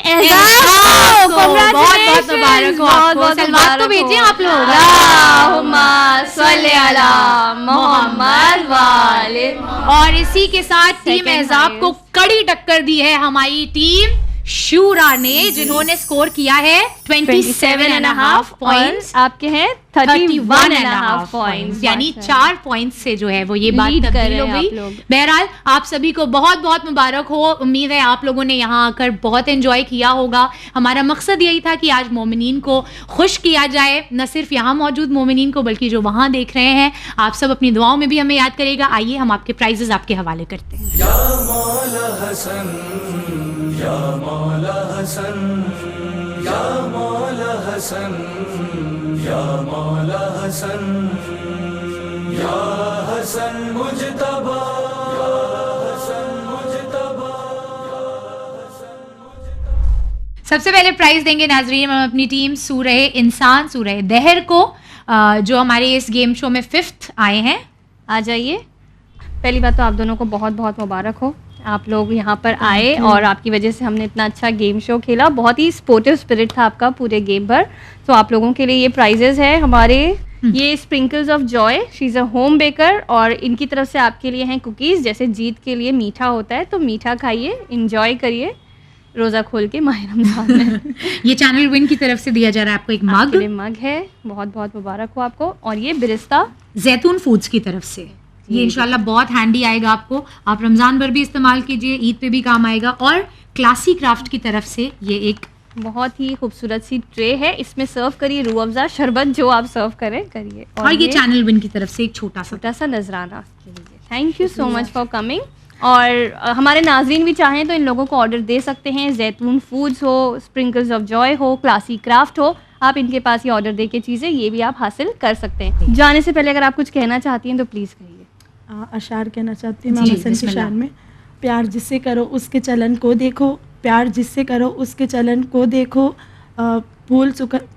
एहसाब। बहुत बहुत मुबारक हो आपको। सलवात तो भेजिए आप लोग। अल्लाहुम्मा सल्ली अला मुहम्मद वाले। और इसी के साथ टीम एहसाब को कड़ी टक्कर दी है हमारी टीम शूरा ने, जिन्होंने स्कोर किया है 27.5 पॉइंट्स। आपके हैं 31.5 points, यानी 4 पॉइंट्स से जो है वो ये बात Lead कर तब्दील रहे हो हैं गई। आप लोग। बहरहाल आप सभी को बहुत बहुत मुबारक हो। उम्मीद है आप लोगों ने यहाँ आकर बहुत एंजॉय किया होगा। हमारा मकसद यही था कि आज मोमिनीन को खुश किया जाए, न सिर्फ यहाँ मौजूद मोमिनीन को बल्कि जो वहाँ देख रहे हैं। आप सब अपनी दुआओं में भी हमें याद करेगा। आइए हम आपके प्राइजेस आपके हवाले करते हैं। या मौला हसन, या मौला हसन, या मौला हसन, या मौला हसन, या हसन मुजतबा, या हसन मुजतबा। सबसे पहले प्राइज देंगे नाजरीन हम अपनी टीम सूरह इंसान सूरह दहर को, जो हमारे इस गेम शो में 5th आए हैं। आ जाइए। पहली बात तो आप दोनों को बहुत बहुत मुबारक हो, आप लोग यहाँ पर आए और आपकी वजह से हमने इतना अच्छा गेम शो खेला। बहुत ही स्पोर्टिव स्पिरिट था आपका पूरे गेम भर। तो आप लोगों के लिए ये प्राइजेस है हमारे, ये sprinkles of Joy, she is a home baker, और इनकी तरफ से आपके लिए हैं कुकीज़। जैसे जीत के लिए मीठा होता है तो मीठा खाइए, इंजॉय करिए रोज़ा खोल के माह रमज़ान में। ये चैनल विन की तरफ से दिया जा रहा है आपको एक मग है, बहुत बहुत मुबारक हो आपको। और ये बिरिस्ता जैतून फूड्स की तरफ से, ये इंशाल्लाह बहुत हैंडी आएगा आपको। आप रमज़ान भर भी इस्तेमाल कीजिए, ईद पे भी काम आएगा। और क्लासी क्राफ्ट की तरफ से ये एक बहुत ही खूबसूरत सी ट्रे है, इसमें सर्व करिए रूह अफ़ज़ा शरबत, जो आप सर्व करें करिए। और ये चैनल विन की तरफ से एक छोटा सा नजराना। Thank you so much for coming. और हमारे नाजरीन भी चाहें तो इन लोगों को ऑर्डर दे सकते हैं। जैतून फूड्स हो, स्प्रिंकल्स ऑफ जॉय हो, क्लासी क्राफ्ट हो, आप इनके पास ही ऑर्डर दे के चीज़ें ये भी आप हासिल कर सकते हैं। जाने से पहले अगर आप कुछ कहना चाहती हैं तो प्लीज़ कहिए। अशार कहना चाहती हूँ इमाम हसन की शान में। प्यार जिससे करो उसके चलन को देखो, प्यार जिससे करो उसके चलन को देखो।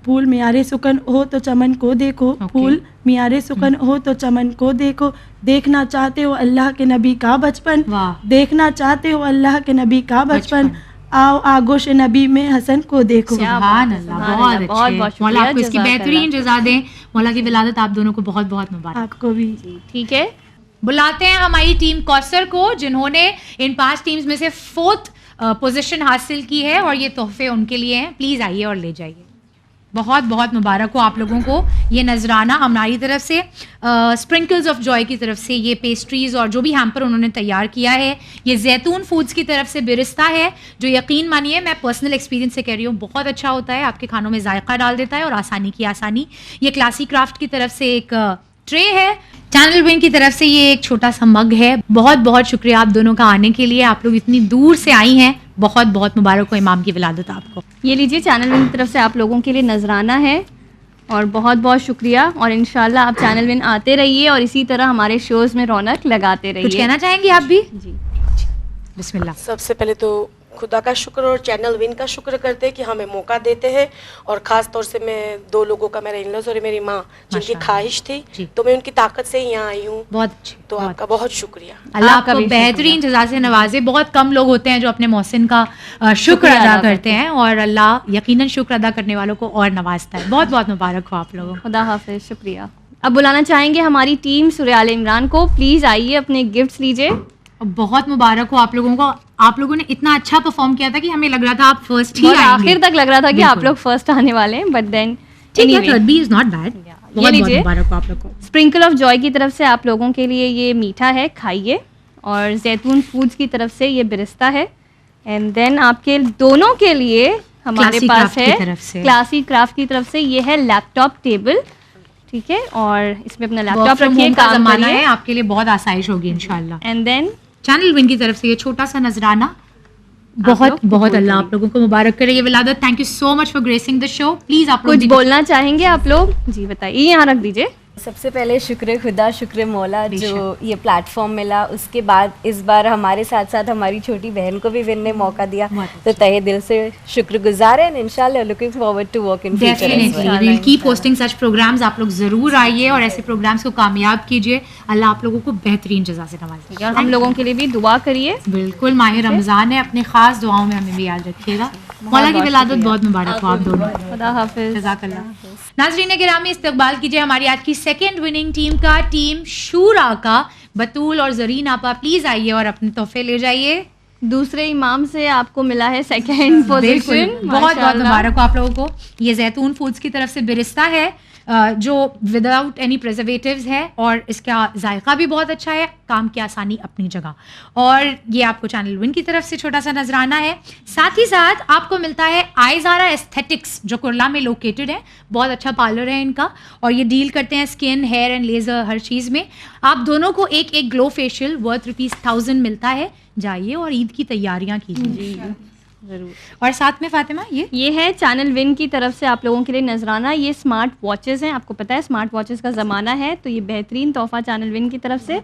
फूल मियारे सुकन हो तो चमन को देखो, फूल मियारे सुकन हो तो चमन को देखो। देखना चाहते हो अल्लाह के नबी का बचपन, देखना चाहते हो अल्लाह के नबी का बचपन, आओ आगोश नबी में हसन को देखो। सुभान अल्लाह, बहुत अच्छे। मौला आपको इसकी बेहतरीन जज़ा दें। मौला की विलादत आप दोनों को बहुत बहुत मुबारक। आपको भी। ठीक है, बुलाते हैं हमारी टीम कौसर को, जिन्होंने इन 5 टीम्स में से 4th पोजीशन हासिल की है, और ये तोहफे उनके लिए हैं। प्लीज़ आइए और ले जाइए। बहुत बहुत मुबारक हो आप लोगों को। ये नजराना हमारी तरफ से, स्प्रिंकल्स ऑफ जॉय की तरफ से ये पेस्ट्रीज़ और जो भी हैम्पर उन्होंने तैयार किया है। ये जैतून फूड्स की तरफ से बिरिस्ता है, जो यकीन मानिए मैं पर्सनल एक्सपीरियंस से कह रही हूँ बहुत अच्छा होता है, आपके खानों में जायका डाल देता है और आसानी की आसानी। ये क्लासी क्राफ्ट की तरफ से एक ट्रे है। चैनल विन की तरफ से ये एक छोटा सा मग है। बहुत बहुत शुक्रिया आप दोनों का आने के लिए। आप लोग इतनी दूर से आई हैं, बहुत बहुत मुबारक हो इमाम की विलादत आपको। ये लीजिए, चैनल विन की तरफ से आप लोगों के लिए नजराना है, और बहुत बहुत शुक्रिया। और इंशाल्लाह आप चैनल विन आते रहिए और इसी तरह हमारे शोज में रौनक लगाते रहिए। कुछ कहना चाहेंगे आप भी? जी, बिस्मिल्लाह। सबसे पहले तो खुदा का शुक्र और चैनल विन का शुक्र करते हैं कि हमें मौका देते हैं। और ख़ास तौर से मैं 2 लोगों का, मेरा इन-लॉज़ और मेरी माँ, जिनकी ख्वाहिश थी तो मैं उनकी ताकत से यहाँ आई हूँ। बहुत अच्छी। तो आपका बहुत शुक्रिया। अल्लाह आपको बेहतरीन जज़ा से नवाजे। बहुत कम लोग होते हैं जो अपने मोहसिन का शुक्र अदा करते हैं, और अल्लाह यकीनन शुक्र अदा करने वालों को और नवाजता है। बहुत बहुत मुबारक हो आप लोगों को। खुदा हाफिज़, शुक्रिया। अब बुलाना चाहेंगे हमारी टीम सूरह आल इमरान को। प्लीज़ आइए, अपने गिफ्ट्स लीजिए। बहुत मुबारक हो आप लोगों को। आप लोगों ने इतना अच्छा परफॉर्म किया था कि हमें लग रहा था आप फर्स्ट ही आएंगे। आखिर तक लग रहा था कि आप लोग फर्स्ट आने वाले हैं, but then third B is not bad. बहुत मुबारक हो आप लोगों को। स्प्रिंकल ऑफ जॉय की तरफ से आप लोगों के लिए ये मीठा है, खाइए। और जैतून फूड्स की तरफ से ये बिरिस्ता है। एंड देन आपके दोनों के लिए हमारे पास है क्लासी क्राफ्ट की तरफ से ये है लैपटॉप टेबल। ठीक है, और इसमें अपना लैपटॉप रखिए, काम करिए, आपके लिए बहुत आसाइश होगी इंशाल्लाह। एंड देन चैनल विन की तरफ से ये छोटा सा नजराना। बहुत बहुत अल्लाह आप लोगों को मुबारक करे ये विलादत। Thank you so much for gracing the show. Please आप कुछ बोलना चाहेंगे आप लोग? जी बताइए, यहाँ रख दीजिए। सबसे पहले शुक्र खुदा, शुक्र मौला जो ये प्लेटफॉर्म मिला। उसके बाद इस बार हमारे साथ साथ हमारी छोटी बहन को भी विन ने मौका दिया, तो तहे दिल से शुक्रगुजार है। इंशाल्लाह looking forward to work in future. Definitely will keep posting such programmes. आप लोग जरूर आइए और ऐसे प्रोग्राम्स को कामयाब कीजिए। अल्लाह आप लोगों को बेहतरीन जज़ा से नवाजे। और हम लोगों के लिए भी दुआ करिए। बिल्कुल, माह रमज़ान है, अपने खास दुआओं में हमें भी याद रखिएगा। मौला की विलादत बहुत मुबारक हो आप दोनों। खुदा हाफिज़। जज़ाकल्लाह। नाज़रीन गिरामी, इस्तकबाल कीजिए हमारी आज की सेकंड विनिंग टीम का, टीम शूरा का। बतूल और ज़रीन आपा प्लीज आइए और अपने तोहफे ले जाइए। दूसरे इमाम से आपको मिला है सेकंड पोजीशन। बहुत बहुत मुबारक हो आप लोगों को। ये जैतून फूड्स की तरफ से बिरिस्ता है, जो विदाउट एनी प्रिजर्वेटिव्स है और इसका जायका भी बहुत अच्छा है, काम की आसानी अपनी जगह। और ये आपको चैनल विन की तरफ से छोटा सा नजराना है। साथ ही साथ आपको मिलता है आइजारा एस्थेटिक्स जो कुर्ला में लोकेटेड है, बहुत अच्छा पार्लर है इनका और ये डील करते हैं स्किन, हेयर एंड लेज़र हर चीज़ में। आप दोनों को एक एक ग्लो फेशियल वर्थ ₹1000 मिलता है। जाइए और ईद की तैयारियां कीजिए ज़रूर। और साथ में फातिमा ये है चैनल विन की तरफ से आप लोगों के लिए नजराना। ये स्मार्ट वॉचेस हैं, आपको पता है स्मार्ट वॉचेस का ज़माना है, तो ये बेहतरीन तोहफा चैनल विन की तरफ से।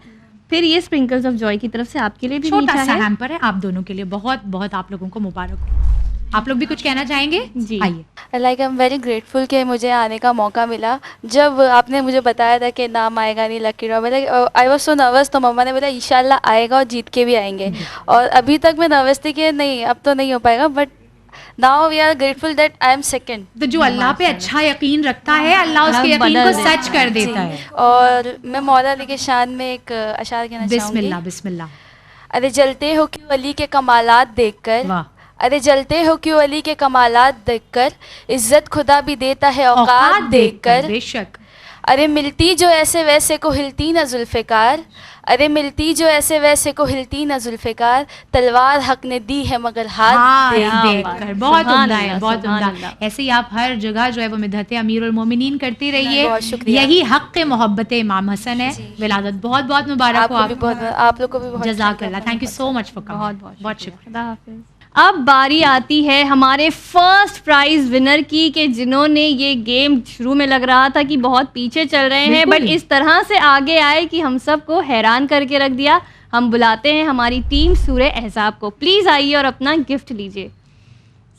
फिर ये स्प्रिंकल्स ऑफ जॉय की तरफ से आपके लिए भी छोटा सा हैम्पर है आप दोनों के लिए। बहुत बहुत आप लोगों को मुबारक हो। आप लोग भी कुछ कहना चाहेंगे? जी आइए। Like I am very grateful कि मुझे आने का मौका मिला। जब आपने मुझे बताया था कि नाम आएगा नहीं लकी ड्रॉ में, आई वाज सो नर्वस, तो मम्मा ने बोला इंशाल्लाह आएगा और जीत के भी आएंगे। और अभी तक मैं नर्वस थी कि नहीं अब तो नहीं हो पाएगा, but now we are grateful that I am second. तो जो अल्लाह पे अच्छा यकीन रखता है अल्लाह उसके यकीन को सच कर देता है। और मैं मौला अली के शान में एक अशार कहना चाहूँगी। बिस्मिल्लाह बिस्मिल्लाह। अरे जलते हो क्यों अली के कमालात देखकर, अरे जलते हो क्यों अली के कमालात देखकर, इज्जत खुदा भी देता है औकात देखकर। बेशक। अरे मिलती जो ऐसे वैसे को हिलती न जुल्फ़िकार, अरे मिलती जो ऐसे वैसे को हिलती न जुल्फ़िकार, तलवार हक ने दी है मगर हाथ देखकर। बहुत उम्दा है, बहुत उम्दा। ऐसे ही आप हर जगह जो है वो मिदहत अमीरुल मोमिनीन करती रहिए। यही हक के मोहब्बत इमाम हसन है। विलादत बहुत बहुत मुबारक हो आप लोग को भी। जज़ाकल्लाह, thank you so much for coming. बहुत शुक्रिया। अब बारी आती है हमारे फर्स्ट प्राइज विनर की, कि जिन्होंने ये गेम शुरू में लग रहा था कि बहुत पीछे चल रहे हैं, बट इस तरह से आगे आए कि हम सबको हैरान करके रख दिया। हम बुलाते हैं हमारी टीम सूरह अहज़ाब को। प्लीज़ आइए और अपना गिफ्ट लीजिए।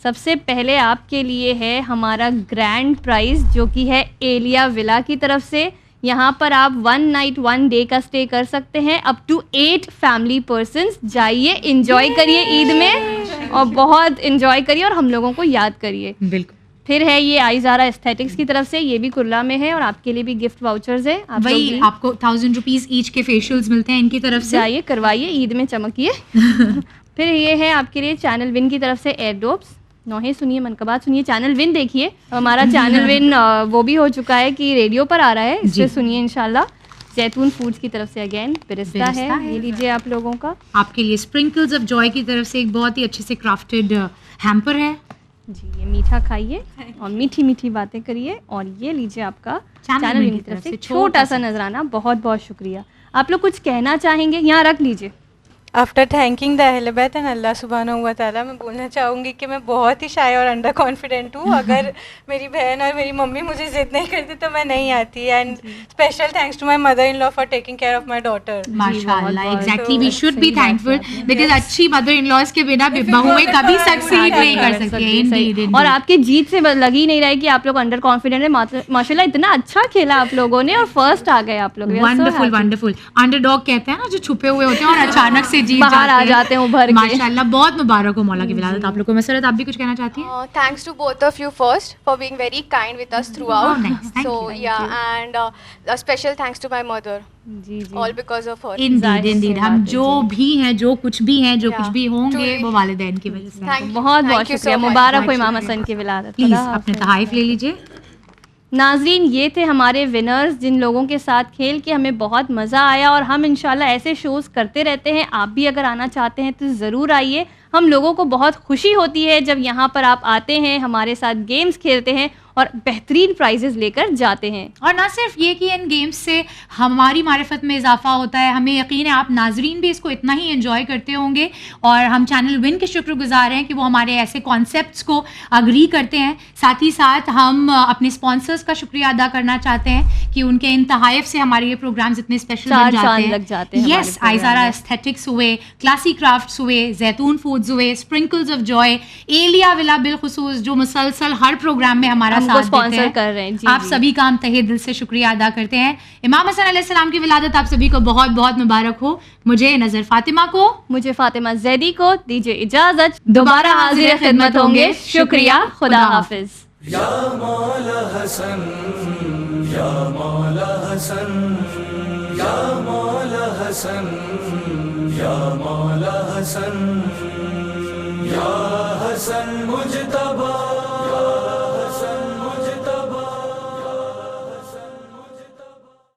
सबसे पहले आपके लिए है हमारा ग्रैंड प्राइज जो कि है एलिया विला की तरफ से। यहाँ पर आप 1 नाइट 1 डे का स्टे कर सकते हैं, अप टू 8 फैमिली पर्सन्स। जाइए, एंजॉय करिए ईद में और बहुत एंजॉय करिए और हम लोगों को याद करिए। बिल्कुल। फिर है ये आइजारा एस्थेटिक्स की तरफ से, ये भी कुर्ला में है और आपके लिए भी गिफ्ट वाउचर्स है। वही आपको ₹1000 ईच के फेशियल्स मिलते हैं इनकी तरफ से। जाइए, करवाइए, ईद में चमकिए। फिर ये है आपके लिए चैनल विन की तरफ से एयरडोप्स। नौहे सुनिए, मनकबात सुनिए, चैनल विन देखिए। हमारा चैनल विन वो भी हो चुका है कि रेडियो पर आ रहा है, इससे सुनिए इंशाल्लाह। जैतून फूड्स की तरफ से अगेन बिरिस्ता है, ये लीजिए आप लोगों का। आपके लिए स्प्रिंकल्स ऑफ जॉय की तरफ से एक बहुत ही अच्छे से क्राफ्टेड हैम्पर है जी। ये मीठा खाइए और मीठी मीठी बातें करिए। और ये लीजिए आपका चैनल विन की तरफ से छोटा सा नजराना। बहुत बहुत शुक्रिया। आप लोग कुछ कहना चाहेंगे? यहाँ रख लीजिए। आफ्टर थैंकिंग द अहले बैत एंड अल्लाह सुब्हानहू व तआला, मैं बोलना चाहूँगी कि मैं बहुत ही शाय और अंडर कॉन्फिडेंट हूँ। अगर मेरी बहन और मेरी मम्मी मुझे जिद नहीं करती तो मैं नहीं आती। And special thanks to my mother in law for taking care of my daughter. माशाल्लाह, exactly, we should be thankful because अच्छी मदर इन लॉज के बिना बहुएं कभी सक्सीड नहीं कर सकती। और आपकी जीत से लग ही नहीं रहा है कि आप लोग अंडर कॉन्फिडेंट है। माशाल्लाह इतना अच्छा खेला आप लोगों ने और फर्स्ट आ गए आप लोग। Wonderful wonderful. अंडरडॉग कहते हैं ना, जो छुपे हुए होते हैं और अचानक से बाहर आ जाते हैं उभर के। माशाल्लाह, बहुत मुबारक हो मौला की विलादत आप लोग को। मसरत, आप भी कुछ कहना चाहती हैं? Thanks to both of you first for being very kind with us throughout. So yeah, and a special thanks to my mother. Ji. All because of her. Indeed. हम जो भी हैं, जो कुछ भी हैं, जो कुछ भी होंगे, वो वालिदैन की वजह से। बहुत बहुत शुक्रिया। मुबारक हो इमाम हसन की विलादत। प्लीज अपने तहाइफ ले लीजिए। नाजरीन, ये थे हमारे विनर्स जिन लोगों के साथ खेल के हमें बहुत मज़ा आया और हम इंशाल्लाह ऐसे शोज़ करते रहते हैं। आप भी अगर आना चाहते हैं तो ज़रूर आइए। हम लोगों को बहुत खुशी होती है जब यहाँ पर आप आते हैं, हमारे साथ गेम्स खेलते हैं और बेहतरीन प्राइजेस लेकर जाते हैं। और ना सिर्फ ये कि इन गेम्स से हमारी मारिफत में इजाफा होता है, हमें यकीन है आप नाजरीन भी इसको इतना ही एंजॉय करते होंगे। और हम चैनल विन के शुक्रगुजार हैं कि वो हमारे ऐसे कॉन्सेप्ट्स को अग्री करते हैं। साथ ही साथ हम अपने स्पॉन्सर्स का शुक्रिया अदा करना चाहते हैं कि उनके इन तहाइफ से हमारे ये प्रोग्राम्स इतने स्पेशल बन जाते हैं। यस, आइजारा एस्थेटिक्स हुए, क्लासी क्राफ्ट्स हुए, जैतून फूड्स हुए, sprinkles of joy, Elia villa बिलखुसूस जो मुसलसल हर प्रोग्राम में हमारा स्पॉन्सर कर रहे हैं। आप सभी का हम तहे दिल से शुक्रिया अदा करते हैं। इमाम हसन अलैहिस्सलाम की विलादत आप सभी को बहुत बहुत मुबारक हो। मुझे नजर फातिमा को, मुझे फातिमा जैदी को दीजिए इजाजत। दोबारा हाजिर खिदमत होंगे। शुक्रिया, खुदा हाफिज। या मौला हसन, या मौला हसन, या मौला हसन, या मौला हसन, या हसन मुजतबा